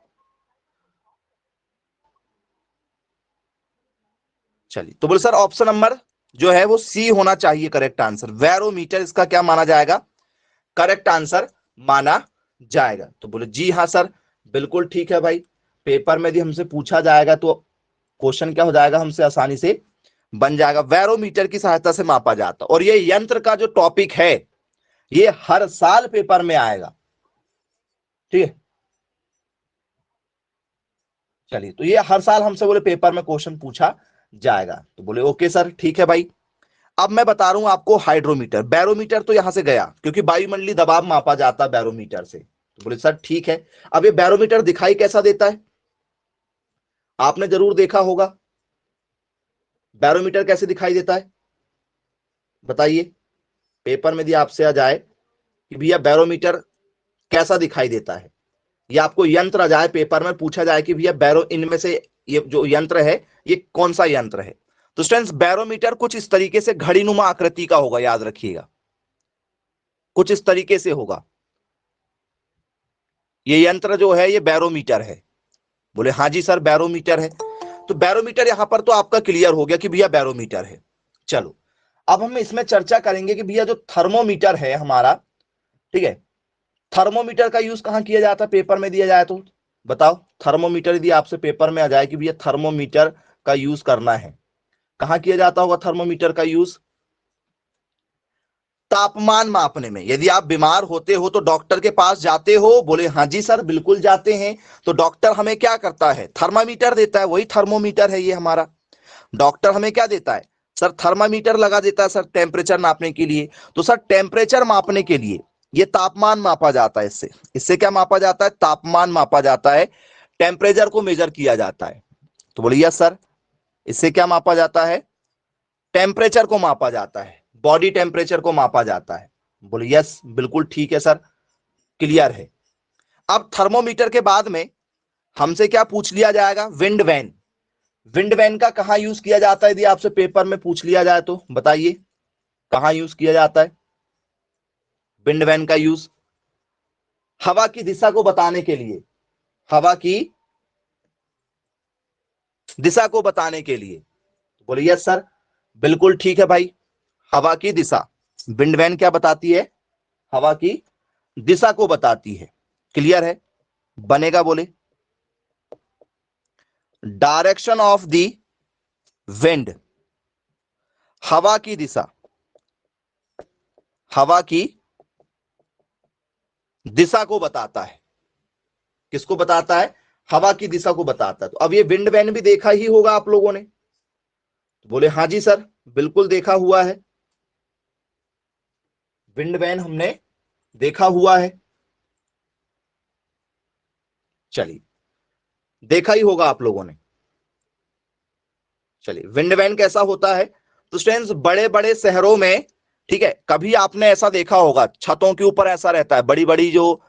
चलिए तो बोले सर ऑप्शन नंबर जो है वो सी होना चाहिए करेक्ट आंसर, बैरोमीटर इसका क्या माना जाएगा, करेक्ट आंसर माना जाएगा। तो बोले जी हाँ सर बिल्कुल ठीक है भाई, पेपर में यदि हमसे पूछा जाएगा तो क्वेश्चन क्या हो जाएगा, हमसे आसानी से बन जाएगा। बैरोमीटर की सहायता से मापा जाता, और ये यंत्र का जो टॉपिक है ये हर साल पेपर में आएगा। ठीक है, चलिए तो ये हर साल हमसे बोले पेपर में क्वेश्चन पूछा जाएगा। तो बोले ओके सर ठीक है भाई। अब मैं बता रहा हूं आपको हाइड्रोमीटर, बैरोमीटर तो यहां से गया क्योंकि वायुमंडलीय दबाव मापा जाता है बैरोमीटर से। तो बोले सर ठीक है, अब ये बैरोमीटर दिखाई कैसा देता है, आपने जरूर देखा होगा, बैरोमीटर कैसे दिखाई देता है बताइए। पेपर में यदि आपसे आ जाए कि भैया बैरोमीटर कैसा दिखाई देता है, या आपको यंत्र आ जाए, पेपर में पूछा जाए कि भैया बैरो इनमें से ये जो यंत्र है ये कौन सा यंत्र है, तो स्टूडेंट्स बैरोमीटर कुछ इस तरीके से घड़ीनुमा आकृति का होगा, याद रखिएगा, कुछ इस तरीके से होगा। ये यंत्र जो है ये बैरोमीटर है। बोले हाँ जी सर बैरोमीटर है, तो बैरोमीटर यहां पर तो आपका क्लियर हो गया कि भैया बैरोमीटर है। चलो अब हम इसमें चर्चा करेंगे कि भैया जो थर्मोमीटर है हमारा, ठीक है, थर्मोमीटर का यूज कहां किया जाता है, पेपर में दिया जाए तो बताओ। थर्मोमीटर यदि आपसे पेपर में आ जाए कि भैया थर्मोमीटर का यूज करना है, कहां किया जाता होगा थर्मोमीटर का यूज? तापमान मापने में। यदि आप बीमार होते हो तो डॉक्टर के पास जाते हो, बोले हाँ जी सर बिल्कुल जाते हैं, तो डॉक्टर हमें क्या करता है, थर्मामीटर देता है, वही थर्मोमीटर है ये हमारा। डॉक्टर हमें क्या देता है सर, थर्मामीटर लगा देता है सर टेम्परेचर नापने के लिए। तो सर टेम्परेचर मापने के लिए ये तापमान मापा जाता है, इससे इससे क्या मापा जाता है, तापमान मापा जाता है, टेम्परेचर को मेजर किया जाता है। तो बोलिए यस सर, इससे क्या मापा जाता है, टेम्परेचर को मापा जाता है, बॉडी टेम्परेचर को मापा जाता है। बोले यस बिल्कुल ठीक है सर, क्लियर है। अब थर्मोमीटर के बाद में हमसे क्या पूछ लिया जाएगा, विंड वैन। विंड वैन का कहां यूज किया जाता है, यदि आपसे पेपर में पूछ लिया जाए तो बताइए कहां यूज किया जाता है विंड वैन का यूज, हवा की दिशा को बताने के लिए, हवा की दिशा को बताने के लिए। बोलिए यस सर बिल्कुल ठीक है भाई, हवा की दिशा, विंड वैन क्या बताती है, हवा की दिशा को बताती है। क्लियर है, बनेगा बोले, डायरेक्शन ऑफ द विंड, हवा की दिशा, हवा की दिशा को बताता है। किसको बताता है, हवा की दिशा को बताता है। तो अब ये विंड वैन भी देखा ही होगा आप लोगों ने, तो बोले हाँ जी सर बिल्कुल देखा हुआ है, विंड वैन हमने देखा हुआ है। चलिए, देखा ही होगा आप लोगों ने। चलिए, विंड वैन कैसा होता है, तो स्टूडेंट्स बड़े बड़े शहरों में, ठीक है, कभी आपने ऐसा देखा होगा छतों के ऊपर ऐसा रहता है, बड़ी बड़ी जो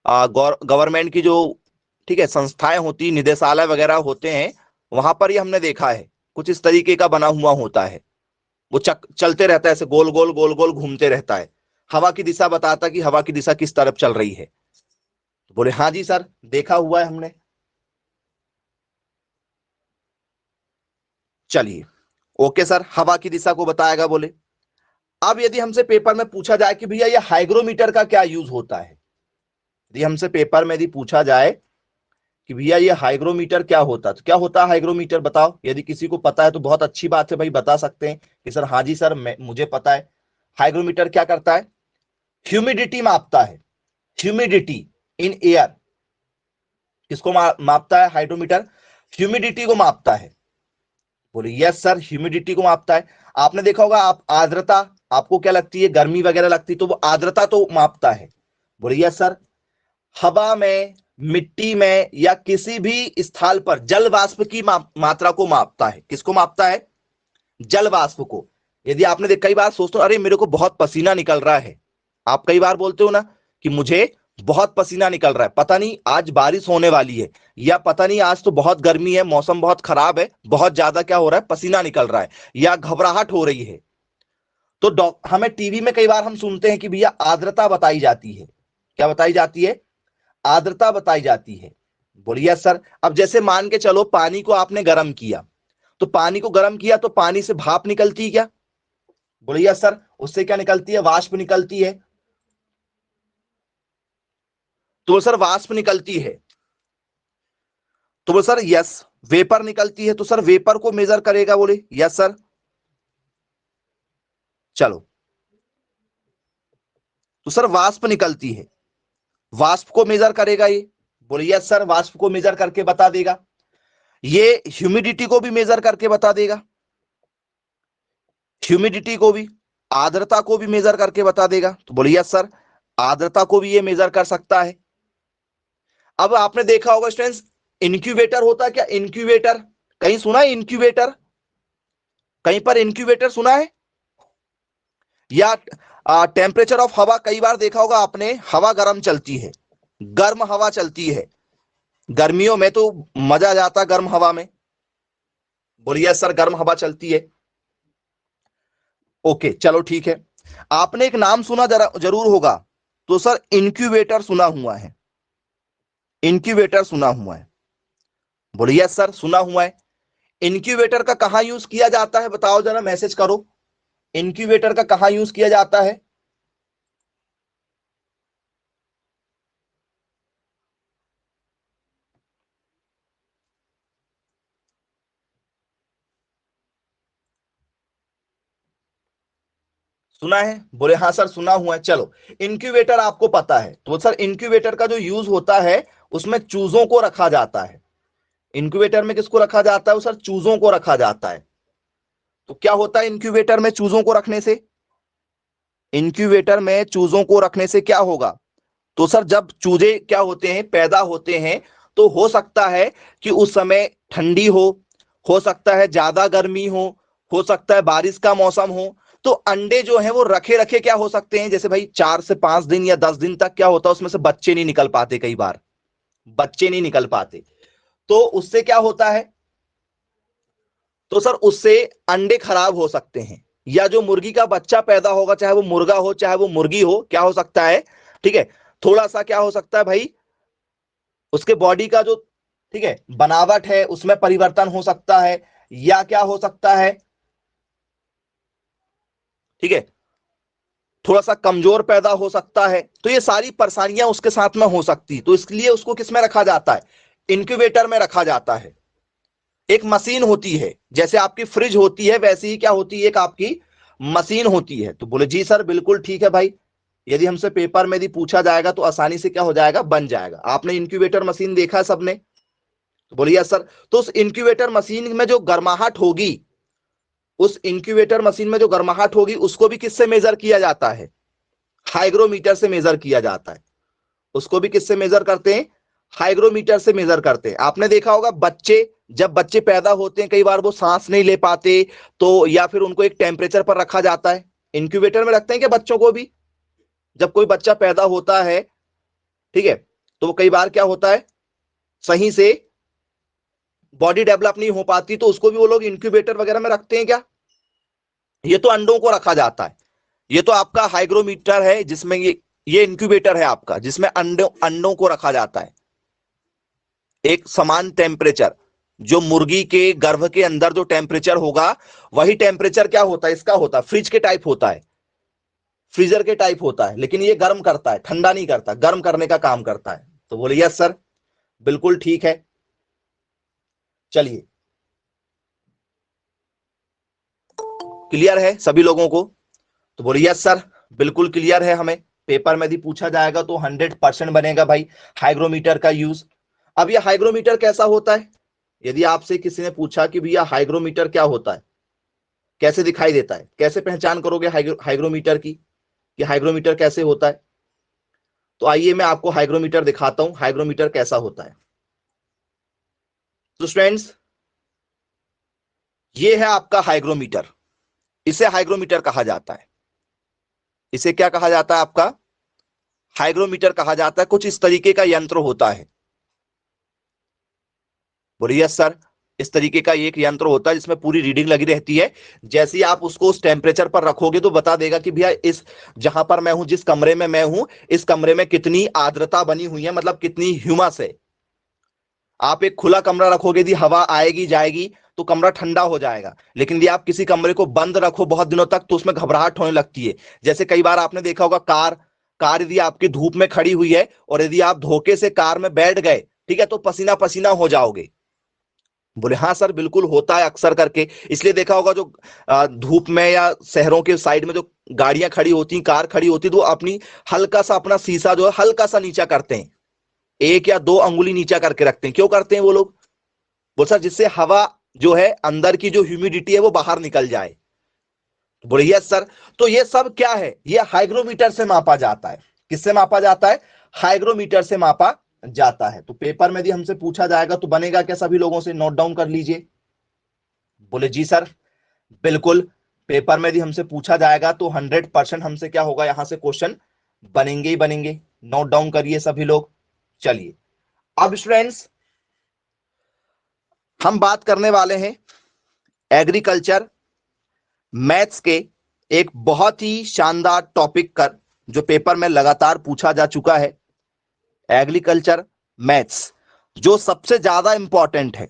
गवर्नमेंट की जो, ठीक है, संस्थाएं होती, निदेशालय वगैरह होते हैं, वहां पर ये हमने देखा है, कुछ इस तरीके का बना हुआ होता है। वो चलते रहता है, ऐसे गोल गोल गोल गोल घूमते रहता है, हवा की दिशा बताता है कि हवा की दिशा किस तरफ चल रही है। तो बोले हाँ जी सर देखा हुआ है हमने। चलिए, ओके सर, हवा की दिशा को बताएगा बोले। अब यदि हमसे पेपर में पूछा जाए कि भैया ये हाइग्रोमीटर का क्या यूज होता है, यदि हमसे पेपर में यदि पूछा जाए कि भैया ये हाइग्रोमीटर क्या होता है, तो क्या होता है हाइग्रोमीटर बताओ। यदि किसी को पता है तो बहुत अच्छी बात है भाई, बता सकते हैं कि सर हाँ जी सर मुझे पता है। हाइग्रोमीटर क्या करता है, ह्यूमिडिटी मापता है, ह्यूमिडिटी इन एयर। किसको मापता है हाइड्रोमीटर, ह्यूमिडिटी को मापता है। बोले यस सर ह्यूमिडिटी को मापता है। आपने देखा होगा, आप आर्द्रता, आपको क्या लगती है, गर्मी वगैरह लगती है, तो वो आर्द्रता तो मापता है। बोले यस सर, हवा में, मिट्टी में या किसी भी स्थल पर जल वाष्प की मात्रा को मापता है। किसको मापता है, जल वाष्प को। यदि आपने कई बार सोचते हो अरे मेरे को बहुत पसीना निकल रहा है, आप कई बार बोलते हो ना कि मुझे बहुत पसीना निकल रहा है, पता नहीं आज बारिश होने वाली है, या पता नहीं आज तो बहुत गर्मी है, मौसम बहुत खराब है, बहुत ज्यादा क्या हो रहा है, पसीना निकल रहा है, या घबराहट हो रही है, तो हमें टीवी में कई बार हम सुनते हैं कि भैया आर्द्रता बताई जाती है। क्या बताई जाती है, आर्द्रता बताई जाती है। बोलिए सर, अब जैसे मान के चलो पानी को आपने गर्म किया, तो पानी को गर्म किया तो पानी से भाप निकलती है क्या, बोलिए सर उससे क्या निकलती है, वाष्प निकलती है। तो सर वाष्प निकलती है, तो सर यस, वेपर निकलती है, तो सर वेपर को मेजर करेगा, बोले यस सर। चलो, तो सर वाष्प निकलती है, वाष्प को मेजर करेगा ये, बोले यस सर वाष्प को मेजर करके बता देगा। ये ह्यूमिडिटी को भी मेजर करके बता देगा, ह्यूमिडिटी को भी, आर्द्रता को भी मेजर करके बता देगा। तो बोले यस सर, आर्द्रता को भी ये मेजर कर सकता है। अब आपने देखा होगा स्टूडेंट्स, इंक्यूबेटर होता है क्या, इंक्यूबेटर, कहीं सुना है इंक्यूबेटर, कहीं पर इंक्यूबेटर सुना है, या टेम्परेचर ऑफ हवा, कई बार देखा होगा आपने, हवा गर्म चलती है, गर्म हवा चलती है, गर्मियों में तो मजा आ जाता है गर्म हवा में। बोलिए सर गर्म हवा चलती है, ओके चलो ठीक है। आपने एक नाम सुना जरूर होगा, तो सर इंक्यूबेटर सुना हुआ है, इंक्यूबेटर सुना हुआ है, बोलिए सर सुना हुआ है। इंक्यूबेटर का कहां यूज किया जाता है बताओ जरा, मैसेज करो, इंक्यूबेटर का कहां यूज किया जाता है। सुना है? बोले हाँ सर सुना हुआ है। चलो, इंक्यूबेटर आपको पता है, तो सर इंक्यूबेटर का जो यूज होता है उसमें चूजों को रखा जाता है। इंक्यूबेटर में किसको रखा जाता है? वो सर चूजों को रखा जाता है। तो क्या होता है इंक्यूबेटर में चूजों को रखने से? इंक्यूबेटर में चूजों को रखने से क्या होगा? तो सर जब चूजे क्या होते हैं, पैदा होते हैं, तो हो सकता है कि उस समय ठंडी हो सकता है ज्यादा गर्मी हो सकता है बारिश का मौसम हो। तो अंडे जो है वो रखे रखे क्या हो सकते हैं, जैसे भाई 4 से 5 दिन या 10 दिन तक क्या होता है उसमें से बच्चे नहीं निकल पाते, कई बार बच्चे नहीं निकल पाते। तो उससे क्या होता है? तो सर उससे अंडे खराब हो सकते हैं, या जो मुर्गी का बच्चा पैदा होगा, चाहे वो मुर्गा हो चाहे वो मुर्गी हो, क्या हो सकता है, ठीक है, थोड़ा सा क्या हो सकता है भाई, उसके बॉडी का जो, ठीक है, बनावट है उसमें परिवर्तन हो सकता है, या क्या हो सकता है, ठीक है, थोड़ा सा कमजोर पैदा हो सकता है। तो ये सारी परेशानियां उसके साथ में हो सकती, तो इसलिए उसको किस में रखा जाता है? इंक्यूबेटर में रखा जाता है। एक मशीन होती है, जैसे आपकी फ्रिज होती है वैसे ही क्या होती है, एक आपकी मशीन होती है। तो बोले जी सर बिल्कुल ठीक है भाई, यदि हमसे पेपर में यदि पूछा जाएगा तो आसानी से क्या हो जाएगा, बन जाएगा। आपने इंक्यूबेटर मशीन देखा है सबने? तो बोलिए सर। तो उस इंक्यूबेटर मशीन में जो गर्माहट होगी, उस इंक्यूबेटर मशीन में जो गर्माहट होगी उसको भी किससे मेजर किया जाता है? हाइग्रोमीटर से मेजर किया जाता है। उसको भी किससे मेजर करते हैं? हाइग्रोमीटर से मेजर करते हैं। आपने देखा होगा बच्चे, जब बच्चे पैदा होते हैं कई बार वो सांस नहीं ले पाते, तो या फिर उनको एक टेम्परेचर पर रखा जाता है। इंक्यूबेटर में रखते हैं क्या बच्चों को भी? जब कोई बच्चा पैदा होता है, ठीक है, तो कई बार क्या होता है, सही से बॉडी डेवलप नहीं हो पाती, तो उसको भी वो लोग इंक्यूबेटर वगैरह में रखते हैं क्या? ये तो अंडों को रखा जाता है। ये तो आपका हाइग्रोमीटर है जिसमें ये इंक्यूबेटर है आपका, जिसमें अंडों अंडों को रखा जाता है एक समान टेम्परेचर। जो मुर्गी के गर्भ के अंदर जो टेम्परेचर होगा, वही टेम्परेचर क्या होता है इसका, होता है फ्रिज के टाइप होता है, फ्रीजर के टाइप होता है, लेकिन ये गर्म करता है, ठंडा नहीं करता, गर्म करने का काम करता है। तो बोले यस सर बिल्कुल ठीक है। चलिए, क्लियर है सभी लोगों को? तो बोले यस सर बिल्कुल क्लियर है हमें। पेपर में यदि पूछा जाएगा तो 100% बनेगा भाई हाइग्रोमीटर का यूज। अब ये हाइग्रोमीटर कैसा होता है? यदि आपसे किसी ने पूछा कि भैया हाइग्रोमीटर क्या होता है, कैसे दिखाई देता है, कैसे पहचान करोगे हाइग्रोमीटर की, कि हाइग्रोमीटर कैसे होता है? तो आइए मैं आपको हाइग्रोमीटर दिखाता हूं, हाइग्रोमीटर कैसा होता है। तो स्टूडेंट्स, ये है आपका हाइग्रोमीटर। इसे हाइग्रोमीटर कहा जाता है। इसे क्या कहा जाता है आपका? हाइग्रोमीटर कहा जाता है। कुछ इस तरीके का यंत्र होता है। बोलिए सर। इस तरीके का एक यंत्र होता है जिसमें पूरी रीडिंग लगी रहती है। जैसे ही आप उसको उस टेम्परेचर पर रखोगे तो बता देगा कि भैया इस, जहां पर मैं हूं, जिस कमरे में मैं हूं, इस कमरे में कितनी आर्द्रता बनी हुई है, मतलब कितनी ह्यूमस है। आप एक खुला कमरा रखोगे, यदि हवा आएगी जाएगी तो कमरा ठंडा हो जाएगा, लेकिन यदि आप किसी कमरे को बंद रखो बहुत दिनों तक तो उसमें घबराहट होने लगती है। जैसे कई बार आपने देखा होगा, कार कार यदि आपकी धूप में खड़ी हुई है और यदि आप धोखे से कार में बैठ गए, ठीक है, तो पसीना पसीना हो जाओगे। बोले हाँ सर बिल्कुल होता है अक्सर करके। इसलिए देखा होगा जो धूप में या शहरों के साइड में जो गाड़ियां खड़ी होती, कार खड़ी होती, तो वो अपनी हल्का सा अपना शीशा जो है हल्का सा नीचा करते हैं, 1 या 2 अंगुली नीचा करके रखते हैं। क्यों करते हैं वो लोग? बोल सर जिससे हवा जो है अंदर की जो ह्यूमिडिटी है वो बाहर निकल जाए। तो बोले यस सर। तो ये सब क्या है? ये हाइग्रोमीटर से मापा जाता है। किससे मापा जाता है? हाइग्रोमीटर से मापा जाता है। तो पेपर में यदि हमसे पूछा जाएगा तो बनेगा क्या, सभी लोगों से नोट डाउन कर लीजिए। बोले जी सर बिल्कुल। पेपर में यदि हमसे पूछा जाएगा तो 100% हमसे क्या होगा, यहां से क्वेश्चन बनेंगे ही बनेंगे। नोट डाउन करिए सभी लोग। चलिए, अब स्टूडेंट्स हम बात करने वाले हैं एग्रीकल्चर मैथ्स के एक बहुत ही शानदार टॉपिक का, जो पेपर में लगातार पूछा जा चुका है। एग्रीकल्चर मैथ्स जो सबसे ज्यादा इंपॉर्टेंट है।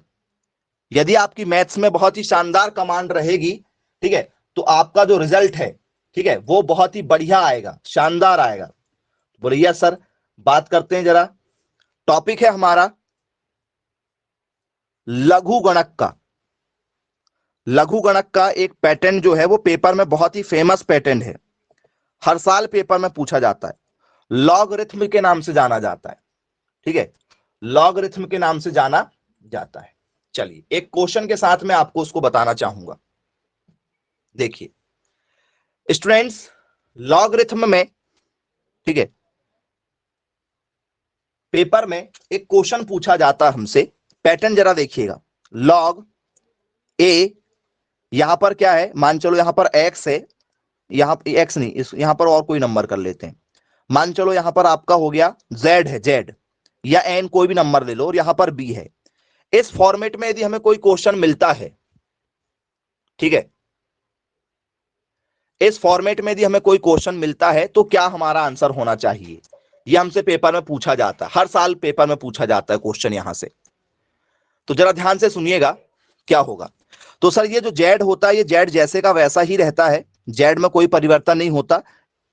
यदि आपकी मैथ्स में बहुत ही शानदार कमांड रहेगी, ठीक है, तो आपका जो रिजल्ट है, ठीक है, वो बहुत ही बढ़िया आएगा, शानदार आएगा। बोलिए सर। बात करते हैं जरा। टॉपिक है हमारा लघु गणक का। लघु गणक का एक पैटर्न जो है वो पेपर में बहुत ही फेमस पैटर्न है। हर साल पेपर में पूछा जाता है, लॉगरिथम के नाम से जाना जाता है। ठीक है, लॉगरिथम के नाम से जाना जाता है। चलिए एक क्वेश्चन के साथ मैं आपको उसको बताना चाहूंगा। देखिए स्टूडेंट्स, लॉगरिथम में, ठीक है, पेपर में एक क्वेश्चन पूछा जाता है हमसे। पैटर्न जरा देखिएगा, लॉग ए, यहां पर क्या है, मान चलो यहां पर एक्स है, यहां एक्स नहीं, यहां पर और कोई नंबर कर लेते हैं। मान चलो यहां पर आपका हो गया जेड है, जेड या एन, कोई भी नंबर ले लो, और यहां पर बी है। इस फॉर्मेट में यदि हमें कोई क्वेश्चन मिलता है, ठीक है, इस फॉर्मेट में यदि हमें कोई क्वेश्चन मिलता है तो क्या हमारा आंसर होना चाहिए, यह हमसे पेपर में पूछा जाता है। हर साल पेपर में पूछा जाता है क्वेश्चन यहां से। तो जरा ध्यान से सुनिएगा क्या होगा। तो सर ये जो जेड होता है, ये जेड जैसे का वैसा ही रहता है, जेड में कोई परिवर्तन नहीं होता।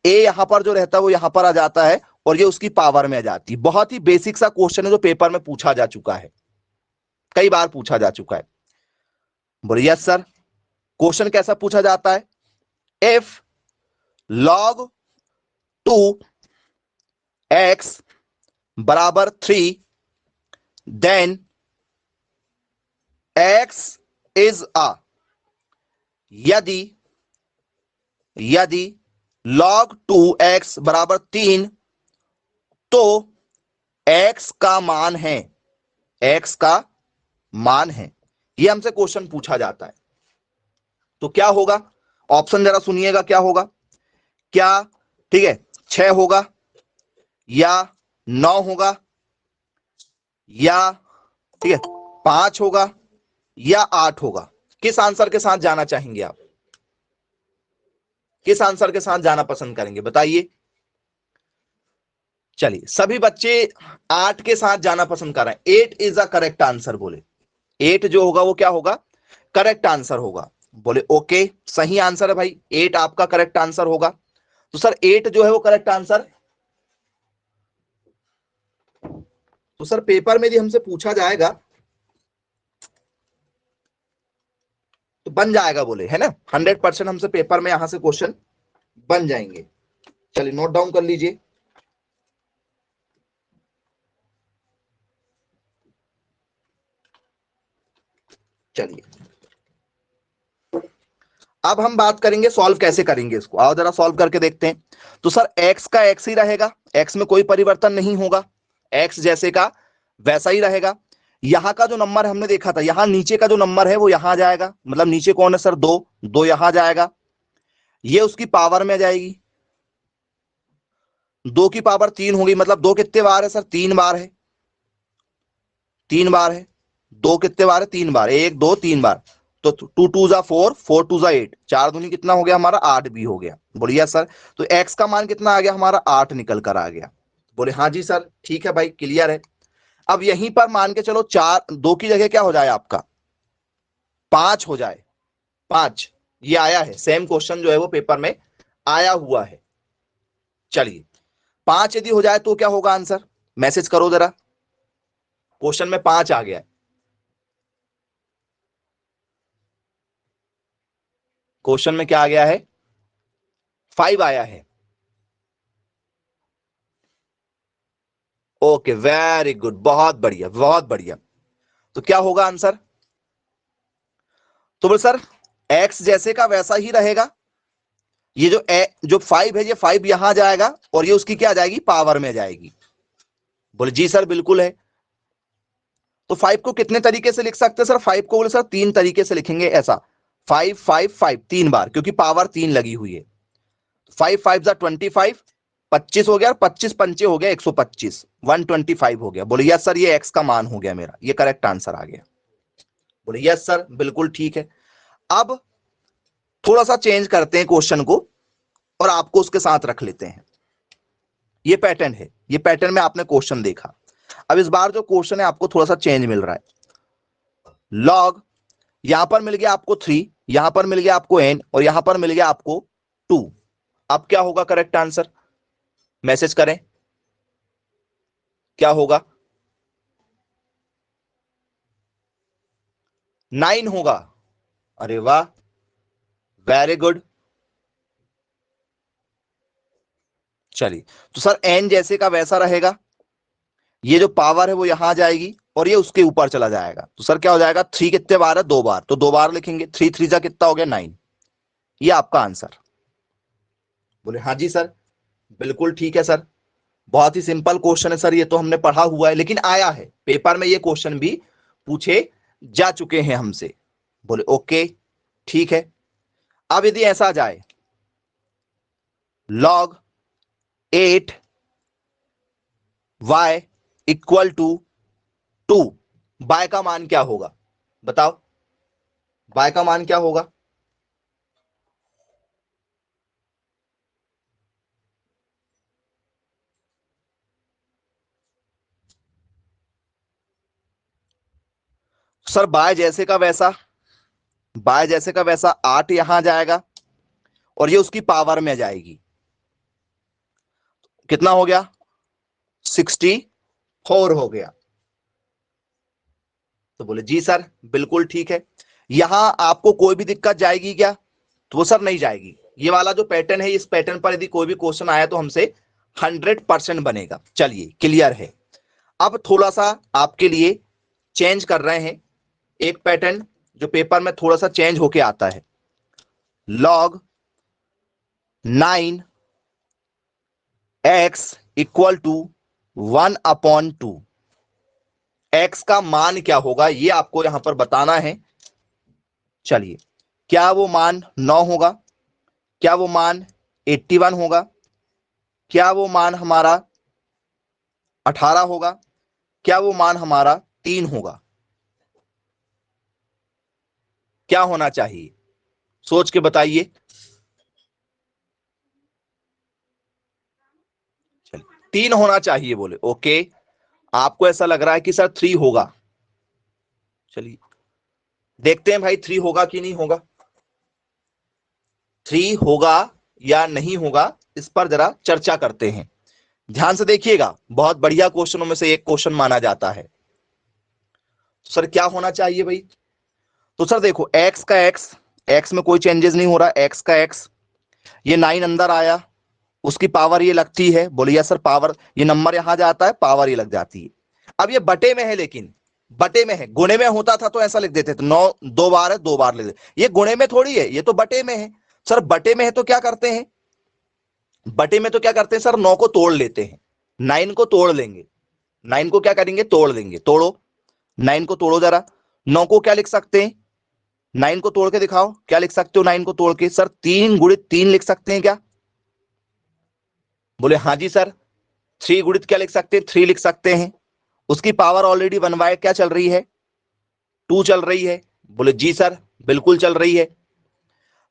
ए यहां पर जो रहता है वो यहां पर आ जाता है, और ये उसकी पावर में आ जाती है। बहुत ही बेसिक सा क्वेश्चन है जो पेपर में पूछा जा चुका है, कई बार पूछा जा चुका है। बोलिए यस सर। क्वेश्चन कैसा पूछा जाता है, इफ log 2 x बराबर 3 देन x इज a, यदि यदि log 2x बराबर 3 तो x का मान है, x का मान है। यह हमसे क्वेश्चन पूछा जाता है। तो क्या होगा, ऑप्शन जरा सुनिएगा क्या होगा। क्या, ठीक है, 6 होगा या 9 होगा या, ठीक है, 5 होगा या 8 होगा। किस आंसर के साथ जाना चाहेंगे आप, किस आंसर के साथ जाना पसंद करेंगे बताइए। चलिए सभी बच्चे 8 के साथ जाना पसंद कर रहे हैं। 8 इज अ करेक्ट आंसर बोले। 8 जो होगा वो क्या होगा, करेक्ट आंसर होगा। बोले ओके, सही आंसर है भाई, 8 आपका करेक्ट आंसर होगा। तो सर 8 जो है वो करेक्ट आंसर। तो सर पेपर में यदि हमसे पूछा जाएगा तो बन जाएगा बोले, है ना, 100% हमसे पेपर में यहां से क्वेश्चन बन जाएंगे। चलिए नोट डाउन कर लीजिए। चलिए अब हम बात करेंगे सॉल्व कैसे करेंगे इसको। आओ जरा सॉल्व करके देखते हैं। तो सर x का x ही रहेगा, x में कोई परिवर्तन नहीं होगा, x जैसे का वैसा ही रहेगा। यहां का जो नंबर हमने देखा था, यहां नीचे का जो नंबर है वो यहां आ जाएगा, मतलब नीचे कौन है सर, 2, 2 यहां जाएगा, ये उसकी पावर में आ जाएगी। 2 की पावर 3 होगी, मतलब 2 कितने बार है सर, 3 बार है, 3 बार है। 2 कितने बार है, 3 बार, 1 2 3 बार। तो 2 2 जा 4, 4 2 जा 8, 4 दूनी कितना हो गया हमारा, 8 भी हो गया। बोलिए सर, तो x का मान कितना आ गया हमारा, 8 निकल कर आ गया। बोले हाँ जी सर, ठीक है भाई, क्लियर है। अब यहीं पर मान के चलो 4, 2 की जगह क्या हो जाए आपका, 5 हो जाए, 5। ये आया है, सेम क्वेश्चन जो है वो पेपर में आया हुआ है। चलिए 5 यदि हो जाए तो क्या होगा आंसर, मैसेज करो जरा। क्वेश्चन में 5 आ गया है, क्वेश्चन में क्या आ गया है, 5 आया है। ओके वेरी गुड, बहुत बढ़िया बहुत बढ़िया। तो क्या होगा आंसर, तो बोल सर x जैसे का वैसा ही रहेगा। ये जो 5 है, ये 5 यहां जाएगा और ये उसकी क्या आ जाएगी, पावर में जाएगी। बोले जी सर बिल्कुल है। तो 5 को कितने तरीके से लिख सकते हैं सर, 5 को बोले सर 3 तरीके से लिखेंगे ऐसा, 5 5 5 3 बार, क्योंकि पावर 3 लगी हुई है। 5 5 जा 25, 25 हो गया, 25 पंचे हो गया 125, 125 हो गया। बोले यस सर, ये x का मान हो गया मेरा, ये करेक्ट आंसर आ गया। बोले यस सर बिल्कुल ठीक है। अब थोड़ा सा चेंज करते हैं क्वेश्चन को और आपको उसके साथ रख लेते हैं। ये पैटर्न है, ये पैटर्न में आपने क्वेश्चन देखा। अब इस बार जो क्वेश्चन है आपको थोड़ा सा चेंज मिल रहा है। लॉग, यहां पर मिल गया आपको 3, यहां पर मिल गया आपको n, और यहां पर मिल गया आपको 2। अब क्या होगा करेक्ट आंसर, मैसेज करें क्या होगा, 9 होगा। अरे वाह, वेरी गुड। चलिए, तो सर n जैसे का वैसा रहेगा, ये जो पावर है वो यहां आ जाएगी और ये उसके ऊपर चला जाएगा। तो सर क्या हो जाएगा, 3 कितने बार है, 2 बार, तो 2 बार लिखेंगे। 3 3 जा कितना हो गया, 9। ये आपका आंसर। बोले हाँ जी सर, बिल्कुल ठीक है सर। बहुत ही सिंपल क्वेश्चन है सर, ये तो हमने पढ़ा हुआ है, लेकिन आया है पेपर में, ये क्वेश्चन भी पूछे जा चुके हैं हमसे। बोले ओके ठीक है। अब यदि ऐसा जाए, log 8 y equal to 2, y का मान क्या होगा बताओ, y का मान क्या होगा। सर y जैसे का वैसा, y जैसे का वैसा 8 यहां जाएगा और ये उसकी पावर में जाएगी। कितना हो गया, 64 हो गया। तो बोले जी सर बिल्कुल ठीक है। यहां आपको कोई भी दिक्कत जाएगी क्या, तो वो सर नहीं जाएगी। ये वाला जो पैटर्न है, इस पैटर्न पर यदि कोई भी क्वेश्चन आया तो हमसे 100% बनेगा। चलिए क्लियर है। अब थोड़ा सा आपके लिए चेंज कर रहे हैं एक पैटर्न, जो पेपर में थोड़ा सा चेंज होके आता है। log 9 x equal to 1/2, x का मान क्या होगा ये आपको यहां पर बताना है। चलिए, क्या वो मान 9 होगा, क्या वो मान 81 होगा, क्या वो मान हमारा 18 होगा, क्या वो मान हमारा 3 होगा। क्या होना चाहिए, सोच के बताइए। चलिए 3 होना चाहिए। बोले ओके, आपको ऐसा लग रहा है कि सर 3 होगा। चलिए देखते हैं भाई 3 होगा कि नहीं होगा, 3 होगा या नहीं होगा, इस पर जरा चर्चा करते हैं। ध्यान से देखिएगा, बहुत बढ़िया क्वेश्चनों में से एक क्वेश्चन माना जाता है। तो सर क्या होना चाहिए भाई, तो सर देखो x का x में कोई चेंजेस नहीं हो रहा, x का x, ये 9 अंदर आया, उसकी पावर ये लगती है। बोलिए सर पावर, ये नंबर यहां जाता है, पावर ये लग जाती है। अब ये बटे में है, लेकिन बटे में है, गुणे में होता था तो ऐसा लिख देते थे 9 2 बार है, 2 बार लिख देते। ये गुणे में थोड़ी है, ये तो बटे में है। सर बटे में है तो क्या करते हैं, बटे में तो क्या करते हैं सर, 9 को तोड़ लेते हैं, 9 को तोड़ लेंगे, 9 को क्या करेंगे, तोड़ देंगे। तोड़ो 9 को, तोड़ो जरा। 9 को क्या लिख सकते हैं, 9 को तोड़ के दिखाओ, क्या लिख सकते हो 9 को तोड़ के, सर 3 गुणित 3 लिख सकते हैं क्या। बोले हाँ जी सर, 3 गुणित क्या लिख सकते हैं, 3 लिख सकते हैं। उसकी पावर ऑलरेडी 1/, क्या चल रही है, 2 चल रही है। बोले जी सर बिल्कुल चल रही है।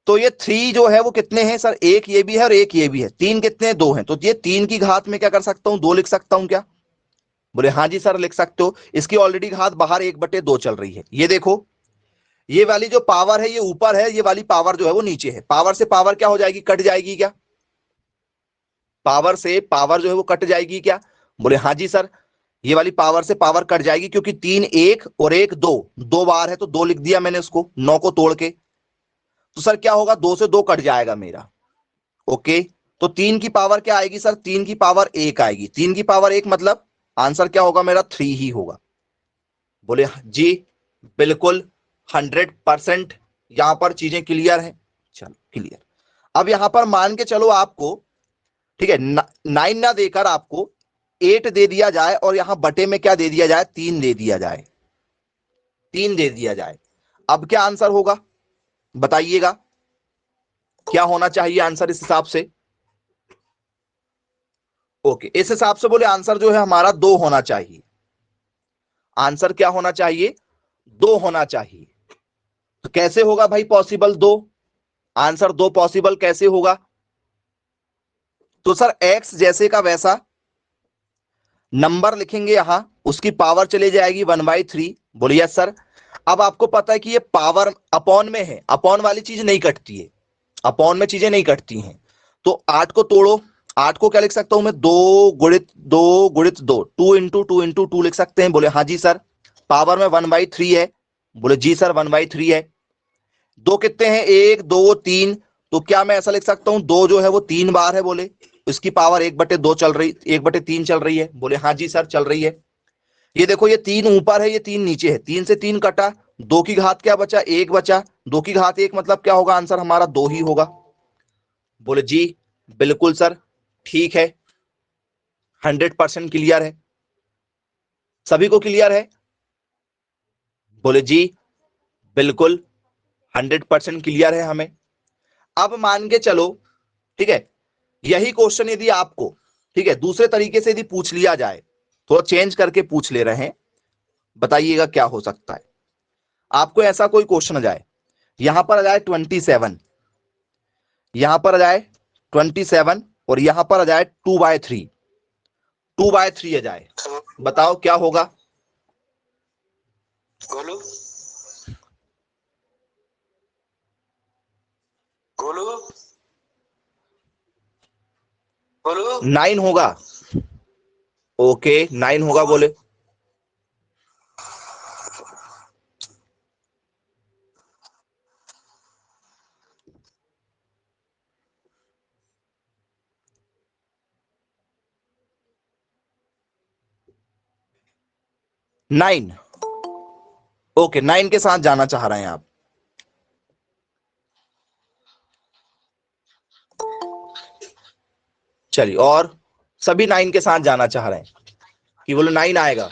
तो ये 3 जो है वो कितने हैं सर, एक ये भी है और एक ये भी है, 3 कितने हैं, 2 हैं। तो ये 3 की घात में क्या कर सकता हूं, 2 लिख सकता हूं क्या। बोले हाँ जी सर लिख सकते हो। इसकी ऑलरेडी घात बाहर 1/2 चल रही है। ये देखो, ये वाली जो पावर है ये ऊपर है, ये वाली पावर जो है वो नीचे है। पावर से पावर क्या हो जाएगी, कट जाएगी क्या, पावर से पावर जो है वो कट जाएगी क्या। बोले हाँ जी सर, ये वाली पावर से पावर कट जाएगी, क्योंकि 3 1 और 1 2, 2 बार है तो 2 लिख दिया मैंने उसको 9 को तोड़ के। तो सर क्या होगा, 2 से 2 कट जाएगा मेरा। ओके, तो 3 की पावर क्या आएगी सर, 3 की पावर 1 आएगी। 3 की पावर 1 मतलब आंसर क्या होगा मेरा, 3 ही होगा। बोले जी बिल्कुल 100%, यहां पर चीजें क्लियर है। चलो क्लियर। अब यहां पर मान के चलो आपको, ठीक है, 9 ना देकर आपको 8 दे दिया जाए और यहां बटे में क्या दे दिया जाए, 3 दे दिया जाए, 3 दे दिया जाए। अब क्या आंसर होगा बताइएगा, क्या होना चाहिए आंसर इस हिसाब से। ओके, इस हिसाब से बोले आंसर जो है हमारा 2 होना चाहिए। आंसर क्या होना चाहिए, 2 होना चाहिए। तो कैसे होगा भाई पॉसिबल 2, आंसर 2 पॉसिबल कैसे होगा। तो सर x जैसे का वैसा नंबर लिखेंगे, यहां उसकी पावर चली जाएगी 1/3। बोलिए सर। अब आपको पता है कि ये पावर अपॉन में है, अपॉन वाली चीज नहीं कटती है, अपॉन में चीजें नहीं कटती हैं। तो 8 को तोड़ो, 8 को क्या लिख सकता हूं मैं, 2 गुणित 2 गुणित 2, 2 इंटू 2 इंटू 2 लिख सकते हैं। बोले हाँ जी सर। पावर में 1/3 है। बोले जी सर 1/3 है। 2 कितने हैं, 1 2 3, तो क्या मैं ऐसा लिख सकता हूं, 2 जो है वो 3 बार है। बोले इसकी पावर 1/2 चल रही, 1/3 चल रही है। बोले हाँ जी सर चल रही है। ये देखो ये 3 ऊपर है, ये 3 नीचे है, 3 से 3 कटा, 2 की घात क्या बचा, 1 बचा, 2 की घात 1 मतलब क्या होगा, आंसर हमारा 2 ही होगा। बोले जी बिल्कुल सर ठीक है, 100% क्लियर है, सभी को क्लियर है। बोले जी बिल्कुल 100% क्लियर है हमें। अब मान के चलो, ठीक है, यही क्वेश्चन यदि आपको, ठीक है, दूसरे तरीके से यदि पूछ लिया जाए, थोड़ा चेंज करके पूछ ले रहे हैं, बताइएगा क्या हो सकता है। आपको ऐसा कोई क्वेश्चन आ जाए, यहां पर आ जाए 27, यहां पर आ जाए 27 और यहां पर आ जाए 2/3, 2/3 आ जाए, बताओ क्या होगा। गोलू गोलू गोलू 9 होगा। ओके 9 होगा बोले। नाइन, ओके 9 के साथ जाना चाह रहे हैं आप। चलिए, और सभी 9 के साथ जाना चाह रहे हैं कि बोलो 9 आएगा।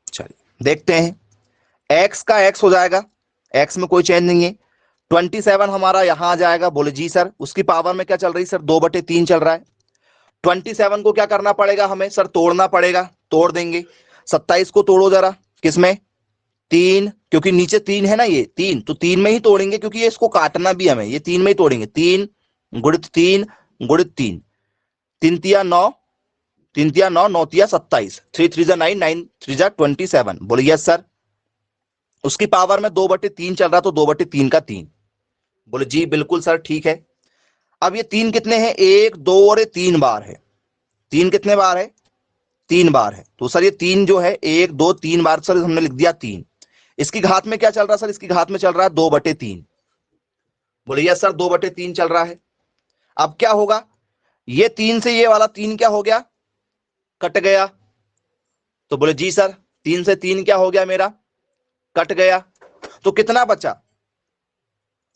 चलिए देखते हैं, x का x हो जाएगा, x में कोई चेंज नहीं है। 27 हमारा यहां आ जाएगा। बोले जी सर उसकी पावर में क्या चल रही सर, 2/3 चल रहा है। 27 को क्या करना पड़ेगा हमें सर, तोड़ना पड़ेगा, तोड़ देंगे। 27 को तोड़ो जरा, किसमें, 3, क्योंकि नीचे 3 है ना, ये 3 तो 3 में ही तोड़ेंगे, क्योंकि ये इसको काटना भी हमें, ये 3 में ही तोड़ेंगे। 3 गुणित 3 गुणित 3, 3 तिया 9, 3 तिया 9, 9 तिया 27, 3 3 9, 9 3 27। बोले यस सर। उसकी पावर में 2/3 चल रहा, तो 2/3 का 3। बोले जी बिल्कुल सर ठीक है। अब ये 3 कितने हैं, 1 2 और ये 3 बार है। 3 कितने बार है, 3 बार है। तो सर ये 3 जो है 1 2 3 बार, सर हमने लिख दिया 3। इसकी घात में क्या चल रहा है सर, इसकी घात में चल रहा है 2/3। बोले यस सर 2/3 चल रहा है। अब क्या होगा, ये 3 से ये वाला 3 क्या हो गया, कट गया। तो बोले जी सर 3 से 3 क्या हो गया मेरा, कट गया। तो कितना बचा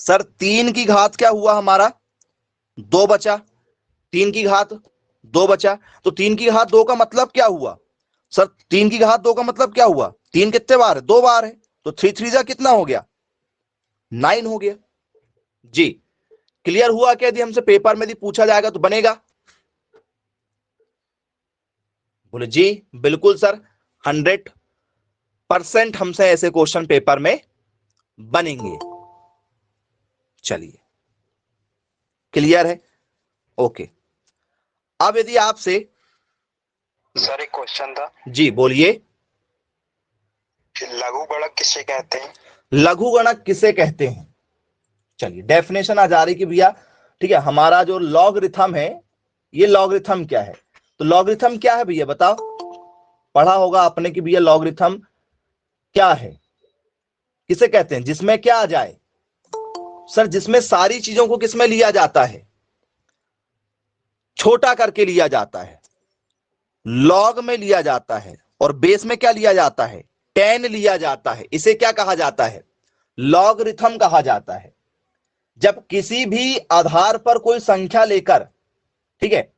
सर, 3 की घात क्या हुआ हमारा, 2 बचा। 3 की घात 2 बचा, तो 3 की घात 2 का मतलब क्या हुआ सर, 3 की घात 2 का मतलब क्या हुआ, 3 कितने बार है, 2 बार है। तो 3 3 जा कितना हो गया, 9 हो गया। जी क्लियर हुआ क्या, यदि हमसे पेपर में यदि पूछा जाएगा तो बनेगा। बोले जी बिल्कुल सर, 100% हमसे ऐसे क्वेश्चन पेपर में बनेंगे। चलिए क्लियर है, ओके। अब यदि आपसे, सर एक क्वेश्चन था, जी बोलिए। लघु गणक किसे कहते हैं? लघु गणक किसे कहते हैं, चलिए डेफिनेशन आ जा रही कि भैया, ठीक है, हमारा जो लॉगरिथम है, ये लॉगरिथम क्या है। तो लॉगरिथम क्या है भैया बताओ, पढ़ा होगा आपने कि भैया लॉगरिथम क्या है, किसे कहते हैं, जिसमें क्या आ जाए सर, जिसमें सारी चीजों को किसमें लिया जाता है, छोटा करके लिया जाता है, लॉग में लिया जाता है, और बेस में क्या लिया जाता है, 10 लिया जाता है। इसे क्या कहा जाता है, लॉगरिथम कहा जाता है। जब किसी भी आधार पर कोई संख्या लेकर, ठीक है,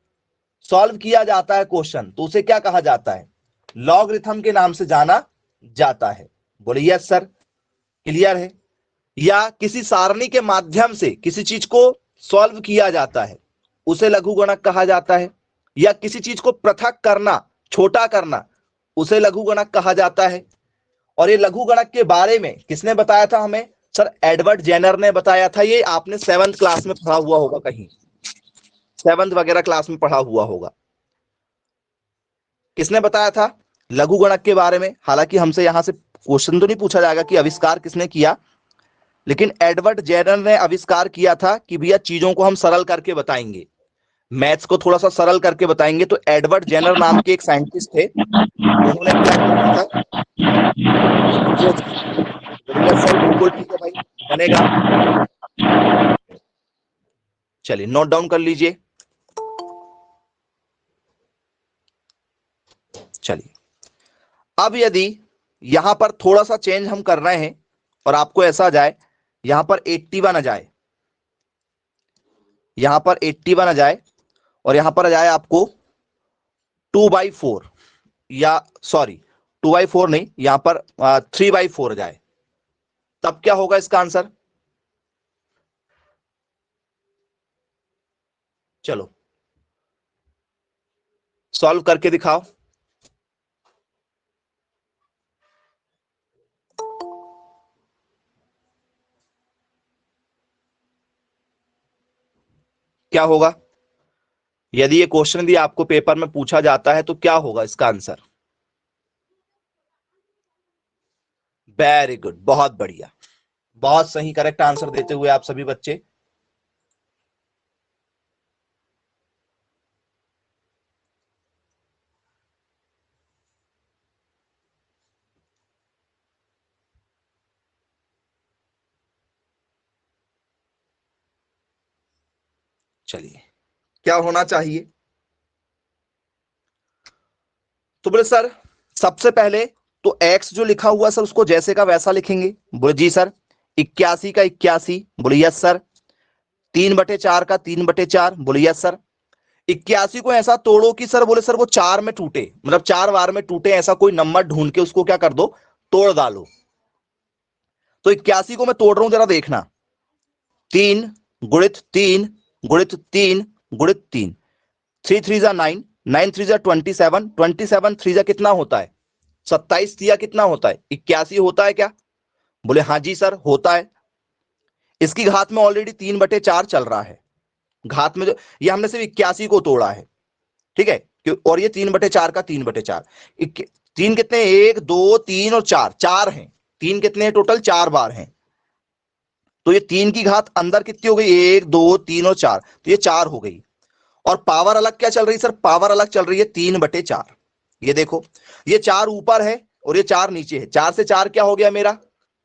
सॉल्व किया जाता है क्वेश्चन, तो उसे क्या कहा जाता है, लॉगरिथम के नाम से जाना जाता है। बोले यस सर क्लियर है। या किसी सारणी के माध्यम से किसी चीज को सॉल्व किया जाता है, उसे लघुगणक कहा जाता है। या किसी चीज को पृथक करना, छोटा करना, उसे लघुगणक कहा जाता है। और ये लघुगणक के बारे में किसने बताया था हमें सर, एडवर्ड जेनर ने बताया था। ये आपने 7th क्लास में पढ़ा हुआ होगा, कहीं 7th वगैरह क्लास में पढ़ा हुआ होगा। किसने बताया था लघुगणक के बारे में। हालांकि हमसे यहां से क्वेश्चन तो नहीं पूछा जाएगा कि आविष्कार किसने किया, लेकिन एडवर्ड जेनर ने आविष्कार किया था कि भैया चीजों को हम सरल करके बताएंगे। मैथ्स को थोड़ा सा सरल करके बताएंगे तो एडवर्ड जेनर नाम के एक साइंटिस्ट थे, उन्होंने क्या किया था? सर बिल्कुल ठीक है भाई, बनेगा। चलिए नोट डाउन कर लीजिए। चलिए अब यदि यहां पर थोड़ा सा चेंज हम कर रहे हैं और आपको ऐसा जाए यहां पर 81 आ जाए, यहां पर 81 आ जाए और यहां पर आ जाए आपको 2/4, या सॉरी 2/4 नहीं, यहां पर 3/4 आ जाए, तब क्या होगा इसका आंसर? चलो सॉल्व करके दिखाओ। क्या होगा यदि ये क्वेश्चन यदि आपको पेपर में पूछा जाता है तो क्या होगा इसका आंसर? वेरी गुड, बहुत बढ़िया, बहुत सही, करेक्ट आंसर देते हुए आप सभी बच्चे। चलिए क्या होना चाहिए? तो बोले सर सबसे पहले तो x जो लिखा हुआ सर उसको जैसे का वैसा लिखेंगे। बोले जी सर 81 का 81। बोले यस सर। 3/4 का 3/4। बोले यस सर। 81 को ऐसा तोड़ो कि सर, बोले सर वो 4 में टूटे, मतलब 4 बार में टूटे, ऐसा कोई नंबर ढूंढ के उसको क्या कर दो, तोड़ डालो। तो 81 को मैं तोड़ रहा हूं, जरा देखना। 3 गुणित 3 गुणित 3 गुणित 3, 3 3 जा 9, 9 3 जा 27, 27 3 जा कितना होता है? 27 दिया कितना होता है? 81 होता है क्या? बोले हाँ जी सर होता है। इसकी घात में ऑलरेडी 3/4 चल रहा है। घात में जो ये हमने सिर्फ 81 को तोड़ा है, ठीक है, और ये 3/4 का 3/4। 3 कितने? 1 2 3 और 4, 4 हैं। 3 कितने टोटल? 4 बार हैं। तो ये 3 की घात अंदर कितनी हो गई? 1 2 3 और 4, तो ये 4 हो गई। और पावर अलग क्या चल रही सर? पावर अलग चल रही है 3/4। ये देखो, ये 4 ऊपर है और ये 4 नीचे है। 4 से 4 क्या हो गया मेरा?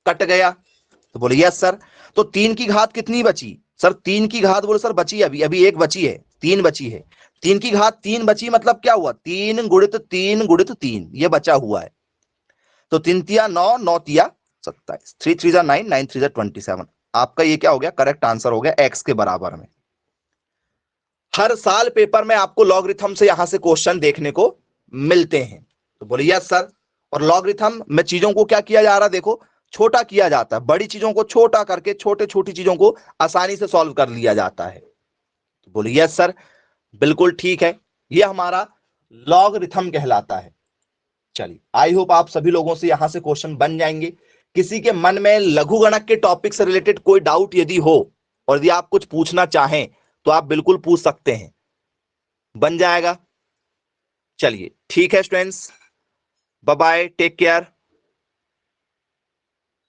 कट गया। तो बोले यस सर। तो 3 की घात कितनी बची सर? 3 की घात, बोले सर बची अभी अभी एक बची है, 3 बची है। 3 की घात 3 बची, मतलब क्या हुआ? 3 गुणित 3 गुणित 3, ये बचा हुआ है। तो 3 तिया 9, 9 तिया 27, 3 3 जा 9, 9 3 जा 27। आपका ये क्या हो गया? करेक्ट आंसर हो गया, एक्स के बराबर में। हर साल पेपर में आपको लॉगरिथम से यहां से क्वेश्चन देखने को मिलते हैं। तो बोलिए यस सर। और लॉगरिथम में चीजों को क्या किया जा रहा है? देखो, छोटा किया जाता है, बड़ी चीजों को छोटा करके छोटे छोटी चीजों को आसानी से सॉल्व कर लिया जाता है। तो बोलिए यस सर, बिल्कुल ठीक है, यह हमारा लॉगरिथम कहलाता है। चलिए आई होप आप सभी लोगों से यहां से क्वेश्चन बन जाएंगे। किसी के मन में लघुगणक के टॉपिक से रिलेटेड कोई डाउट यदि हो और यदि आप कुछ पूछना चाहें तो आप बिल्कुल पूछ सकते हैं, बन जाएगा। चलिए ठीक है students, bye bye, take care.